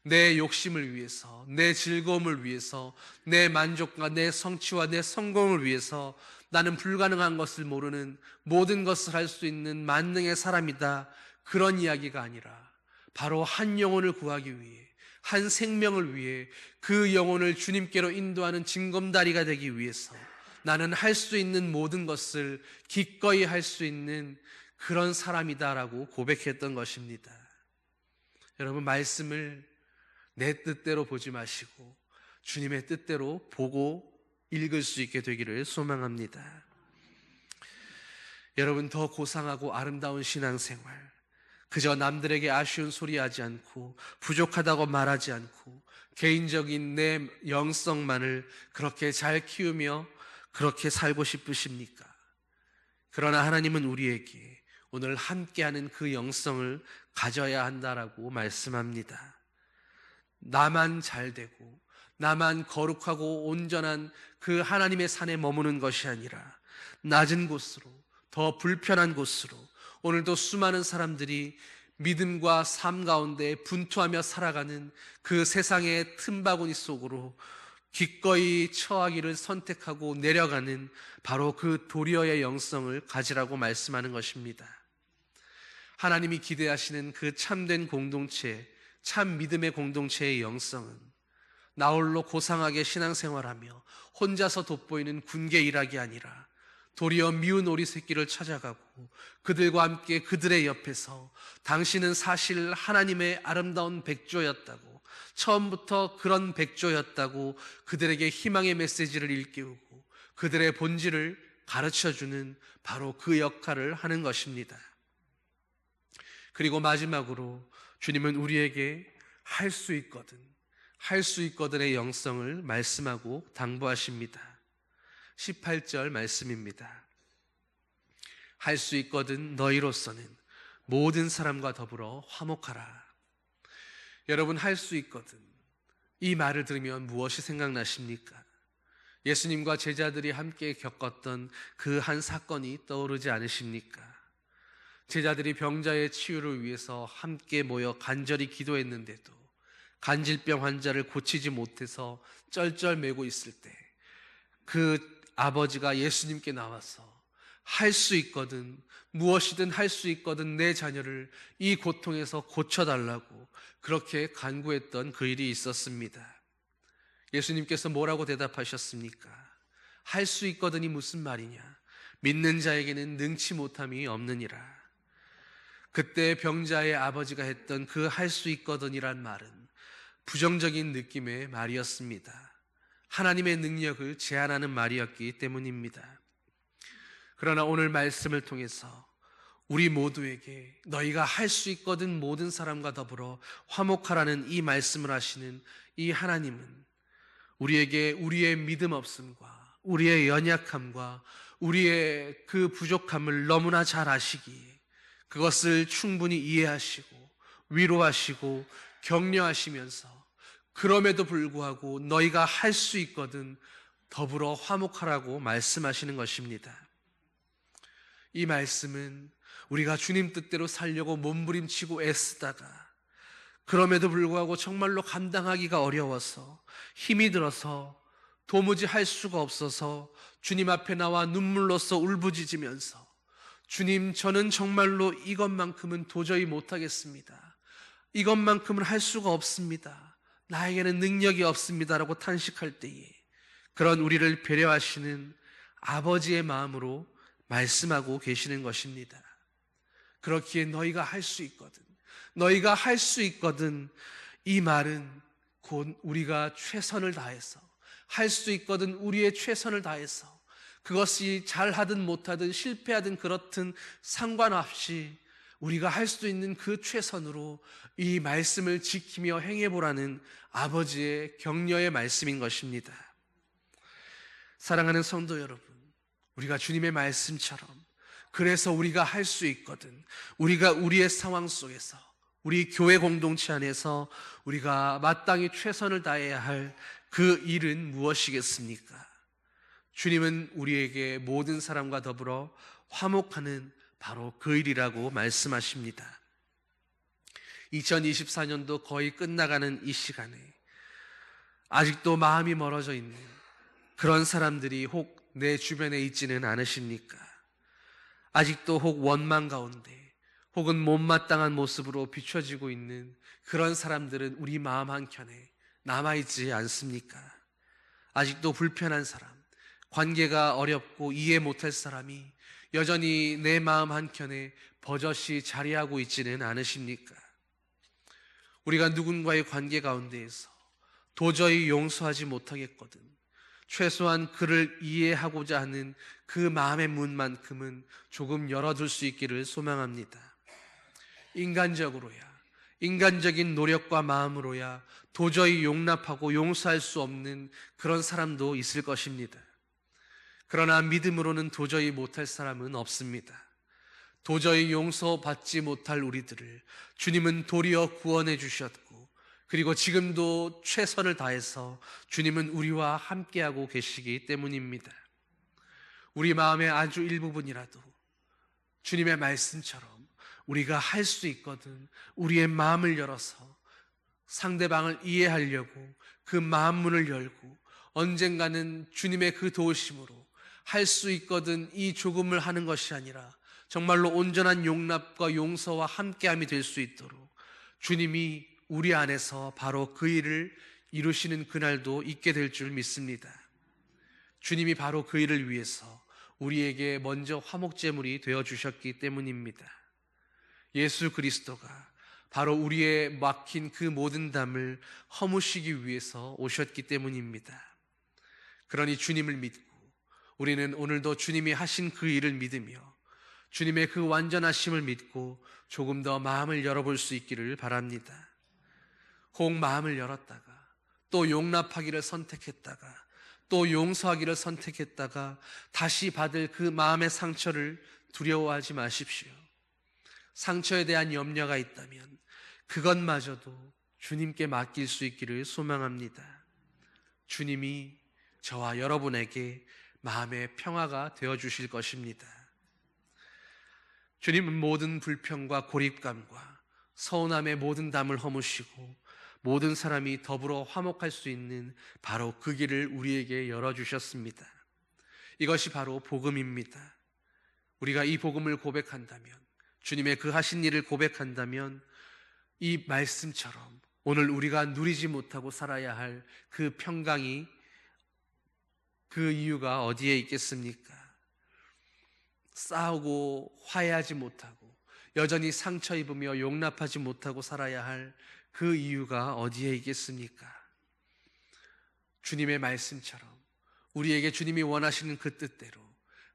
내 욕심을 위해서, 내 즐거움을 위해서, 내 만족과 내 성취와 내 성공을 위해서 나는 불가능한 것을 모르는 모든 것을 할 수 있는 만능의 사람이다, 그런 이야기가 아니라 바로 한 영혼을 구하기 위해, 한 생명을 위해 그 영혼을 주님께로 인도하는 징검다리가 되기 위해서 나는 할 수 있는 모든 것을 기꺼이 할 수 있는 그런 사람이다라고 고백했던 것입니다. 여러분, 말씀을 내 뜻대로 보지 마시고 주님의 뜻대로 보고 읽을 수 있게 되기를 소망합니다. 여러분, 더 고상하고 아름다운 신앙생활, 그저 남들에게 아쉬운 소리 하지 않고 부족하다고 말하지 않고 개인적인 내 영성만을 그렇게 잘 키우며 그렇게 살고 싶으십니까? 그러나 하나님은 우리에게 오늘 함께하는 그 영성을 가져야 한다라고 말씀합니다. 나만 잘되고 나만 거룩하고 온전한 그 하나님의 산에 머무는 것이 아니라 낮은 곳으로, 더 불편한 곳으로, 오늘도 수많은 사람들이 믿음과 삶 가운데 분투하며 살아가는 그 세상의 틈바구니 속으로 기꺼이 처하기를 선택하고 내려가는 바로 그 도리어의 영성을 가지라고 말씀하는 것입니다. 하나님이 기대하시는 그 참된 공동체, 참 믿음의 공동체의 영성은 나홀로 고상하게 신앙생활하며 혼자서 돋보이는 군계 일학이 아니라 도리어 미운 오리 새끼를 찾아가고 그들과 함께 그들의 옆에서 당신은 사실 하나님의 아름다운 백조였다고, 처음부터 그런 백조였다고 그들에게 희망의 메시지를 일깨우고 그들의 본질을 가르쳐주는 바로 그 역할을 하는 것입니다. 그리고 마지막으로 주님은 우리에게 할 수 있거든의 영성을 말씀하고 당부하십니다. 18절 말씀입니다. 할 수 있거든 너희로서는 모든 사람과 더불어 화목하라. 여러분, 할 수 있거든, 이 말을 들으면 무엇이 생각나십니까? 예수님과 제자들이 함께 겪었던 그 한 사건이 떠오르지 않으십니까? 제자들이 병자의 치유를 위해서 함께 모여 간절히 기도했는데도 간질병 환자를 고치지 못해서 쩔쩔매고 있을 때 그 아버지가 예수님께 나와서 할 수 있거든, 무엇이든 할 수 있거든 내 자녀를 이 고통에서 고쳐달라고 그렇게 간구했던 그 일이 있었습니다. 예수님께서 뭐라고 대답하셨습니까? 할 수 있거든이 무슨 말이냐? 믿는 자에게는 능치 못함이 없느니라. 그때 병자의 아버지가 했던 그 할 수 있거든이란 말은 부정적인 느낌의 말이었습니다. 하나님의 능력을 제한하는 말이었기 때문입니다. 그러나 오늘 말씀을 통해서 우리 모두에게 너희가 할 수 있거든 모든 사람과 더불어 화목하라는 이 말씀을 하시는 이 하나님은 우리에게 우리의 믿음 없음과 우리의 연약함과 우리의 그 부족함을 너무나 잘 아시기에 그것을 충분히 이해하시고 위로하시고 격려하시면서 그럼에도 불구하고 너희가 할 수 있거든 더불어 화목하라고 말씀하시는 것입니다. 이 말씀은 우리가 주님 뜻대로 살려고 몸부림치고 애쓰다가 그럼에도 불구하고 정말로 감당하기가 어려워서 힘이 들어서 도무지 할 수가 없어서 주님 앞에 나와 눈물로써 울부짖으면서 주님, 저는 정말로 이것만큼은 도저히 못하겠습니다. 이것만큼은 할 수가 없습니다. 나에게는 능력이 없습니다라고 탄식할 때에 그런 우리를 배려하시는 아버지의 마음으로 말씀하고 계시는 것입니다. 그렇기에 너희가 할 수 있거든, 너희가 할 수 있거든, 이 말은 곧 우리가 최선을 다해서 할 수 있거든 우리의 최선을 다해서 그것이 잘하든 못하든 실패하든 그렇든 상관없이 우리가 할 수 있는 그 최선으로 이 말씀을 지키며 행해보라는 아버지의 격려의 말씀인 것입니다. 사랑하는 성도 여러분, 우리가 주님의 말씀처럼 그래서 우리가 할 수 있거든, 우리가 우리의 상황 속에서 우리 교회 공동체 안에서 우리가 마땅히 최선을 다해야 할 그 일은 무엇이겠습니까? 주님은 우리에게 모든 사람과 더불어 화목하는 바로 그 일이라고 말씀하십니다. 2024년도 거의 끝나가는 이 시간에 아직도 마음이 멀어져 있는 그런 사람들이 혹 내 주변에 있지는 않으십니까? 아직도 혹 원망 가운데 혹은 못마땅한 모습으로 비춰지고 있는 그런 사람들은 우리 마음 한켠에 남아있지 않습니까? 아직도 불편한 사람, 관계가 어렵고 이해 못할 사람이 여전히 내 마음 한켠에 버젓이 자리하고 있지는 않으십니까? 우리가 누군가의 관계 가운데에서 도저히 용서하지 못하겠거든 최소한 그를 이해하고자 하는 그 마음의 문만큼은 조금 열어둘 수 있기를 소망합니다. 인간적으로야, 인간적인 노력과 마음으로야 도저히 용납하고 용서할 수 없는 그런 사람도 있을 것입니다. 그러나 믿음으로는 도저히 못할 사람은 없습니다. 도저히 용서받지 못할 우리들을 주님은 도리어 구원해 주셨고, 그리고 지금도 최선을 다해서 주님은 우리와 함께하고 계시기 때문입니다. 우리 마음의 아주 일부분이라도 주님의 말씀처럼 우리가 할 수 있거든 우리의 마음을 열어서 상대방을 이해하려고 그 마음 문을 열고 언젠가는 주님의 그 도우심으로 할 수 있거든 이 조금을 하는 것이 아니라 정말로 온전한 용납과 용서와 함께함이 될 수 있도록 주님이 우리 안에서 바로 그 일을 이루시는 그날도 있게 될 줄 믿습니다. 주님이 바로 그 일을 위해서 우리에게 먼저 화목제물이 되어주셨기 때문입니다. 예수 그리스도가 바로 우리의 막힌 그 모든 담을 허무시기 위해서 오셨기 때문입니다. 그러니 주님을 믿고 우리는 오늘도 주님이 하신 그 일을 믿으며 주님의 그 완전하심을 믿고 조금 더 마음을 열어볼 수 있기를 바랍니다. 혹 마음을 열었다가 또 용납하기를 선택했다가 또 용서하기를 선택했다가 다시 받을 그 마음의 상처를 두려워하지 마십시오. 상처에 대한 염려가 있다면 그것마저도 주님께 맡길 수 있기를 소망합니다. 주님이 저와 여러분에게 마음의 평화가 되어주실 것입니다. 주님은 모든 불평과 고립감과 서운함의 모든 담을 허무시고 모든 사람이 더불어 화목할 수 있는 바로 그 길을 우리에게 열어주셨습니다. 이것이 바로 복음입니다. 우리가 이 복음을 고백한다면, 주님의 그 하신 일을 고백한다면 이 말씀처럼 오늘 우리가 누리지 못하고 살아야 할 그 평강이 그 이유가 어디에 있겠습니까? 싸우고 화해하지 못하고 여전히 상처 입으며 용납하지 못하고 살아야 할 그 이유가 어디에 있겠습니까? 주님의 말씀처럼 우리에게 주님이 원하시는 그 뜻대로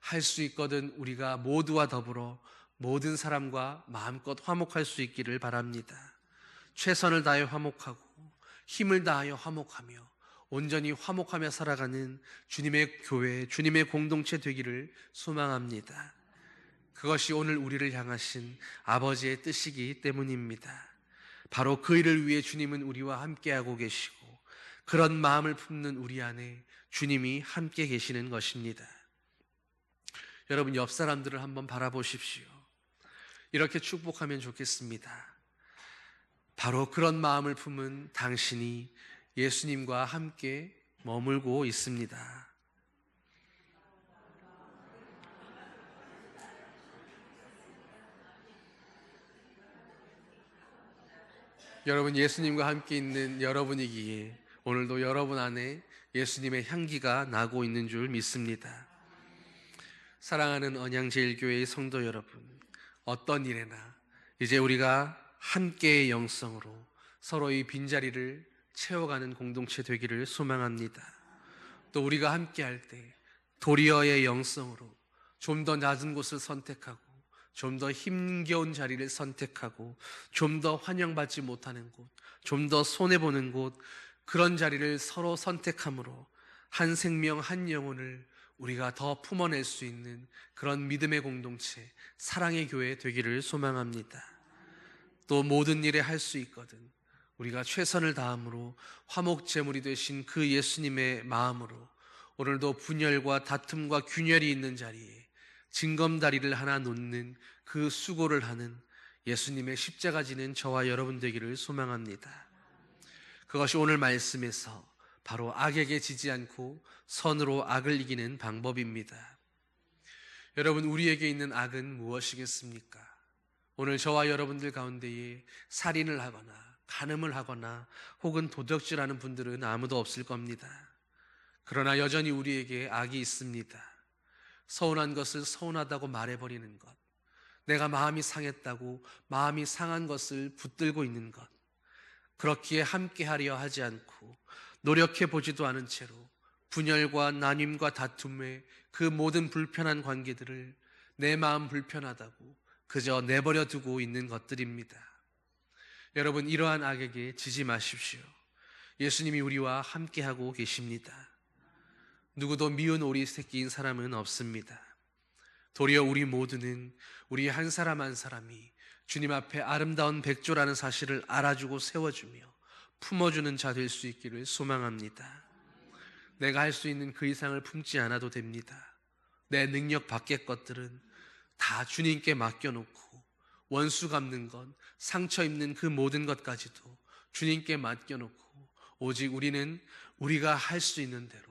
할 수 있거든 우리가 모두와 더불어 모든 사람과 마음껏 화목할 수 있기를 바랍니다. 최선을 다해 화목하고 힘을 다하여 화목하며 온전히 화목하며 살아가는 주님의 교회, 주님의 공동체 되기를 소망합니다. 그것이 오늘 우리를 향하신 아버지의 뜻이기 때문입니다. 바로 그 일을 위해 주님은 우리와 함께하고 계시고 그런 마음을 품는 우리 안에 주님이 함께 계시는 것입니다. 여러분, 옆 사람들을 한번 바라보십시오. 이렇게 축복하면 좋겠습니다. 바로 그런 마음을 품은 당신이 예수님과 함께 머물고 있습니다. 여러분, 예수님과 함께 있는 여러분이기에 오늘도 여러분 안에 예수님의 향기가 나고 있는 줄 믿습니다. 사랑하는 언양제일교회의 성도 여러분, 어떤 일에나 이제 우리가 함께의 영성으로 서로의 빈자리를 채워가는 공동체 되기를 소망합니다. 또 우리가 함께할 때 도리어의 영성으로 좀 더 낮은 곳을 선택하고 좀 더 힘겨운 자리를 선택하고 좀 더 환영받지 못하는 곳, 좀 더 손해보는 곳, 그런 자리를 서로 선택함으로 한 생명 한 영혼을 우리가 더 품어낼 수 있는 그런 믿음의 공동체, 사랑의 교회 되기를 소망합니다. 또 모든 일에 할 수 있거든 우리가 최선을 다함으로 화목제물이 되신 그 예수님의 마음으로 오늘도 분열과 다툼과 균열이 있는 자리에 징검다리를 하나 놓는 그 수고를 하는 예수님의 십자가 지는 저와 여러분 되기를 소망합니다. 그것이 오늘 말씀에서 바로 악에게 지지 않고 선으로 악을 이기는 방법입니다. 여러분, 우리에게 있는 악은 무엇이겠습니까? 오늘 저와 여러분들 가운데에 살인을 하거나 간음을 하거나 혹은 도적질하는 분들은 아무도 없을 겁니다. 그러나 여전히 우리에게 악이 있습니다. 서운한 것을 서운하다고 말해버리는 것, 내가 마음이 상했다고 마음이 상한 것을 붙들고 있는 것, 그렇기에 함께하려 하지 않고 노력해 보지도 않은 채로 분열과 나뉨과 다툼의 그 모든 불편한 관계들을 내 마음 불편하다고 그저 내버려 두고 있는 것들입니다. 여러분, 이러한 악에게 지지 마십시오. 예수님이 우리와 함께하고 계십니다. 누구도 미운 오리 새끼인 사람은 없습니다. 도리어 우리 모두는 우리 한 사람 한 사람이 주님 앞에 아름다운 백조라는 사실을 알아주고 세워주며 품어주는 자 될 수 있기를 소망합니다. 내가 할 수 있는 그 이상을 품지 않아도 됩니다. 내 능력 밖의 것들은 다 주님께 맡겨놓고 원수 갚는 것, 상처 입는 그 모든 것까지도 주님께 맡겨놓고 오직 우리는 우리가 할 수 있는 대로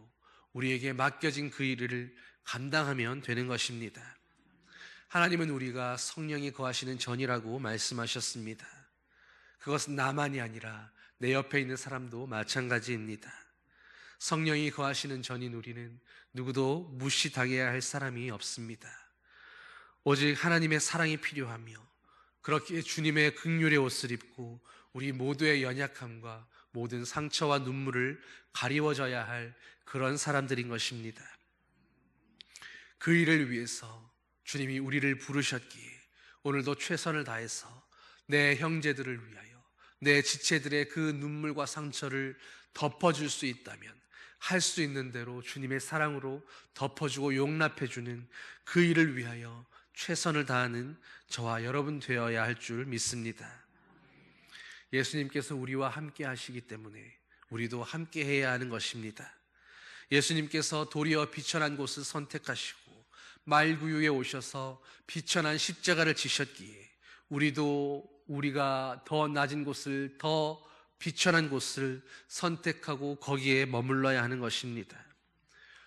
우리에게 맡겨진 그 일을 감당하면 되는 것입니다. 하나님은 우리가 성령이 거하시는 전이라고 말씀하셨습니다. 그것은 나만이 아니라 내 옆에 있는 사람도 마찬가지입니다. 성령이 거하시는 전인 우리는 누구도 무시당해야 할 사람이 없습니다. 오직 하나님의 사랑이 필요하며 그렇기에 주님의 긍휼의 옷을 입고 우리 모두의 연약함과 모든 상처와 눈물을 가리워져야 할 그런 사람들인 것입니다. 그 일을 위해서 주님이 우리를 부르셨기에 오늘도 최선을 다해서 내 형제들을 위하여 내 지체들의 그 눈물과 상처를 덮어줄 수 있다면 할 수 있는 대로 주님의 사랑으로 덮어주고 용납해주는 그 일을 위하여 최선을 다하는 저와 여러분 되어야 할 줄 믿습니다. 예수님께서 우리와 함께 하시기 때문에 우리도 함께 해야 하는 것입니다. 예수님께서 도리어 비천한 곳을 선택하시고 말구유에 오셔서 비천한 십자가를 지셨기에 우리가 더 낮은 곳을, 더 비천한 곳을 선택하고 거기에 머물러야 하는 것입니다.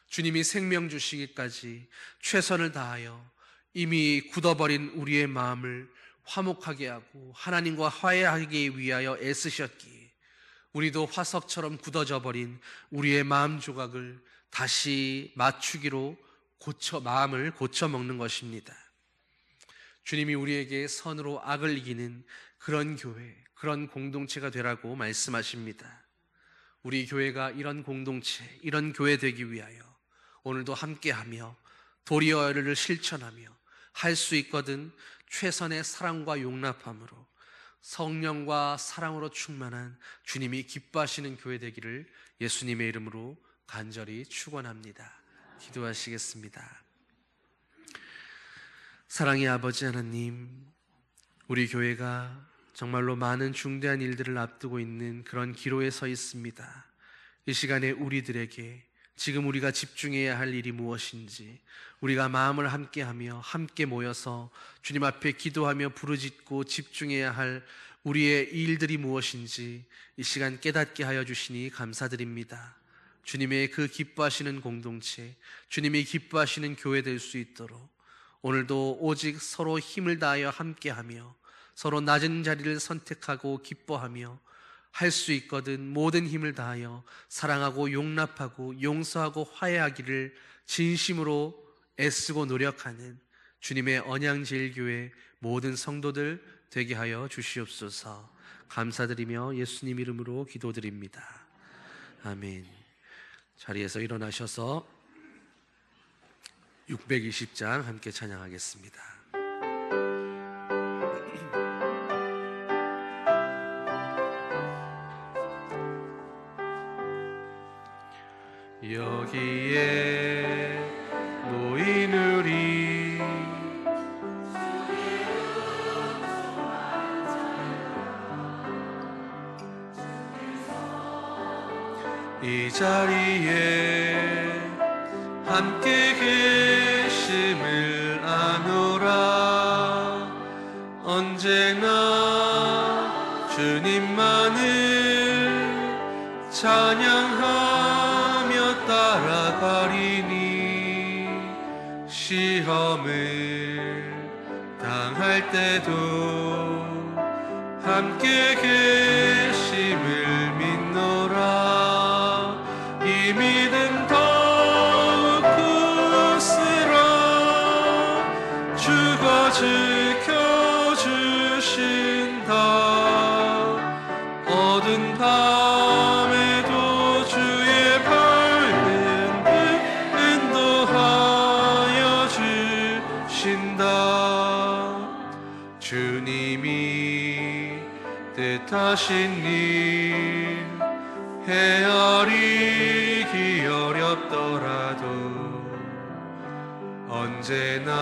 주님이 생명 주시기까지 최선을 다하여 이미 굳어버린 우리의 마음을 화목하게 하고 하나님과 화해하기 위하여 애쓰셨기에 우리도 화석처럼 굳어져 버린 우리의 마음 조각을 다시 맞추기로 마음을 고쳐 먹는 것입니다. 주님이 우리에게 선으로 악을 이기는 그런 교회, 그런 공동체가 되라고 말씀하십니다. 우리 교회가 이런 공동체, 이런 교회 되기 위하여 오늘도 함께하며 도리어를 실천하며 할 수 있거든 최선의 사랑과 용납함으로 성령과 사랑으로 충만한 주님이 기뻐하시는 교회 되기를 예수님의 이름으로 간절히 축원합니다. 기도하시겠습니다. 사랑의 아버지 하나님, 우리 교회가 정말로 많은 중대한 일들을 앞두고 있는 그런 기로에 서 있습니다. 이 시간에 우리들에게 지금 우리가 집중해야 할 일이 무엇인지, 우리가 마음을 함께하며 함께 모여서 주님 앞에 기도하며 부르짖고 집중해야 할 우리의 일들이 무엇인지 이 시간 깨닫게 하여 주시니 감사드립니다. 주님의 그 기뻐하시는 공동체, 주님이 기뻐하시는 교회 될 수 있도록 오늘도 오직 서로 힘을 다하여 함께하며 서로 낮은 자리를 선택하고 기뻐하며 할 수 있거든 모든 힘을 다하여 사랑하고 용납하고 용서하고 화해하기를 진심으로 애쓰고 노력하는 주님의 언양제일교회 모든 성도들 되게 하여 주시옵소서. 감사드리며 예수님 이름으로 기도드립니다. 아멘. 자리에서 일어나셔서 620장 함께 찬양하겠습니다. 여기에 모인 우리 이 자리에 함께 계심을 아노라. 언제나 주님만을 찬양하며 따라가리니 시험을 당할 때도 함께 계심을 믿노라. 이 믿음 더욱 부스러 주가 주께 어두운 밤에도 주의 밝은 빛 인도하여 주신다. 주님이 뜻하신 일 헤아리기 어렵더라도 언제나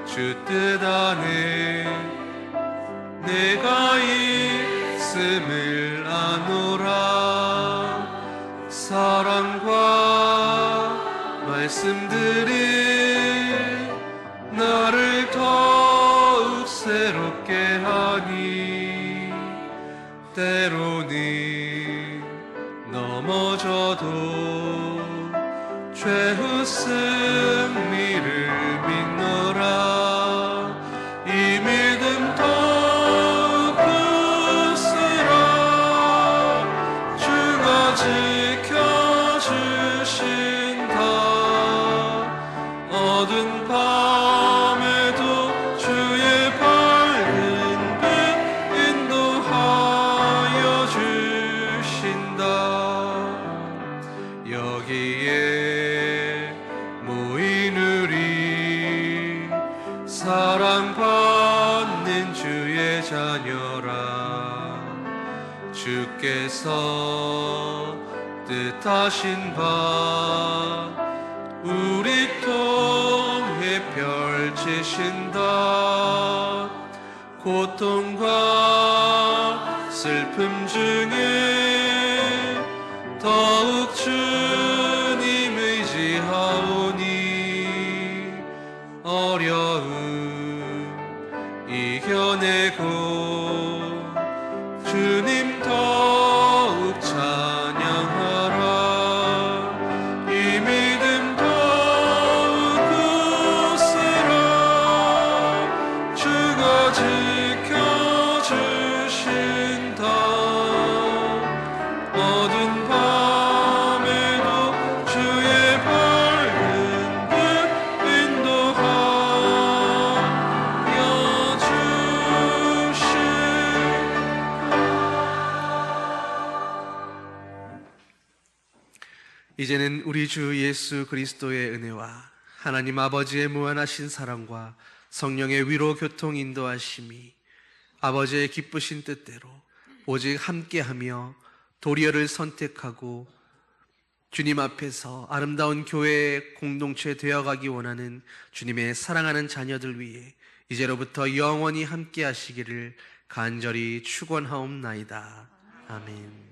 주 뜻 안에 내가 있음을 아노라. 사랑과 말씀들이 나를 더욱 새롭게 하니 때로는 넘어져도 최후 승리를 믿노라. 이 믿음 더욱 굳으라. 주가 지켜주신다. 어두운 밤에도 주의 밝은 빛 인도하여 주신다. 여기에 모인 우리 사랑받는 주의 자녀라. 주께서 뜻하신 바 우리 통해 펼치신다. 고통과 슬픔 중에 더욱 주님 의지하오니 어려움 이겨내고 주님 더욱 찬양하라. 이 믿음 더욱 굳으라. 주가 지켜주신다. 어두운 밤에도 주의 밝은 빛 인도하여 이제는 우리 주 예수 그리스도의 은혜와 하나님 아버지의 무한하신 사랑과 성령의 위로 교통 인도하심이 아버지의 기쁘신 뜻대로 오직 함께하며 도리어를 선택하고 주님 앞에서 아름다운 교회의 공동체 되어가기 원하는 주님의 사랑하는 자녀들 위해 이제로부터 영원히 함께하시기를 간절히 축원하옵나이다. 아멘.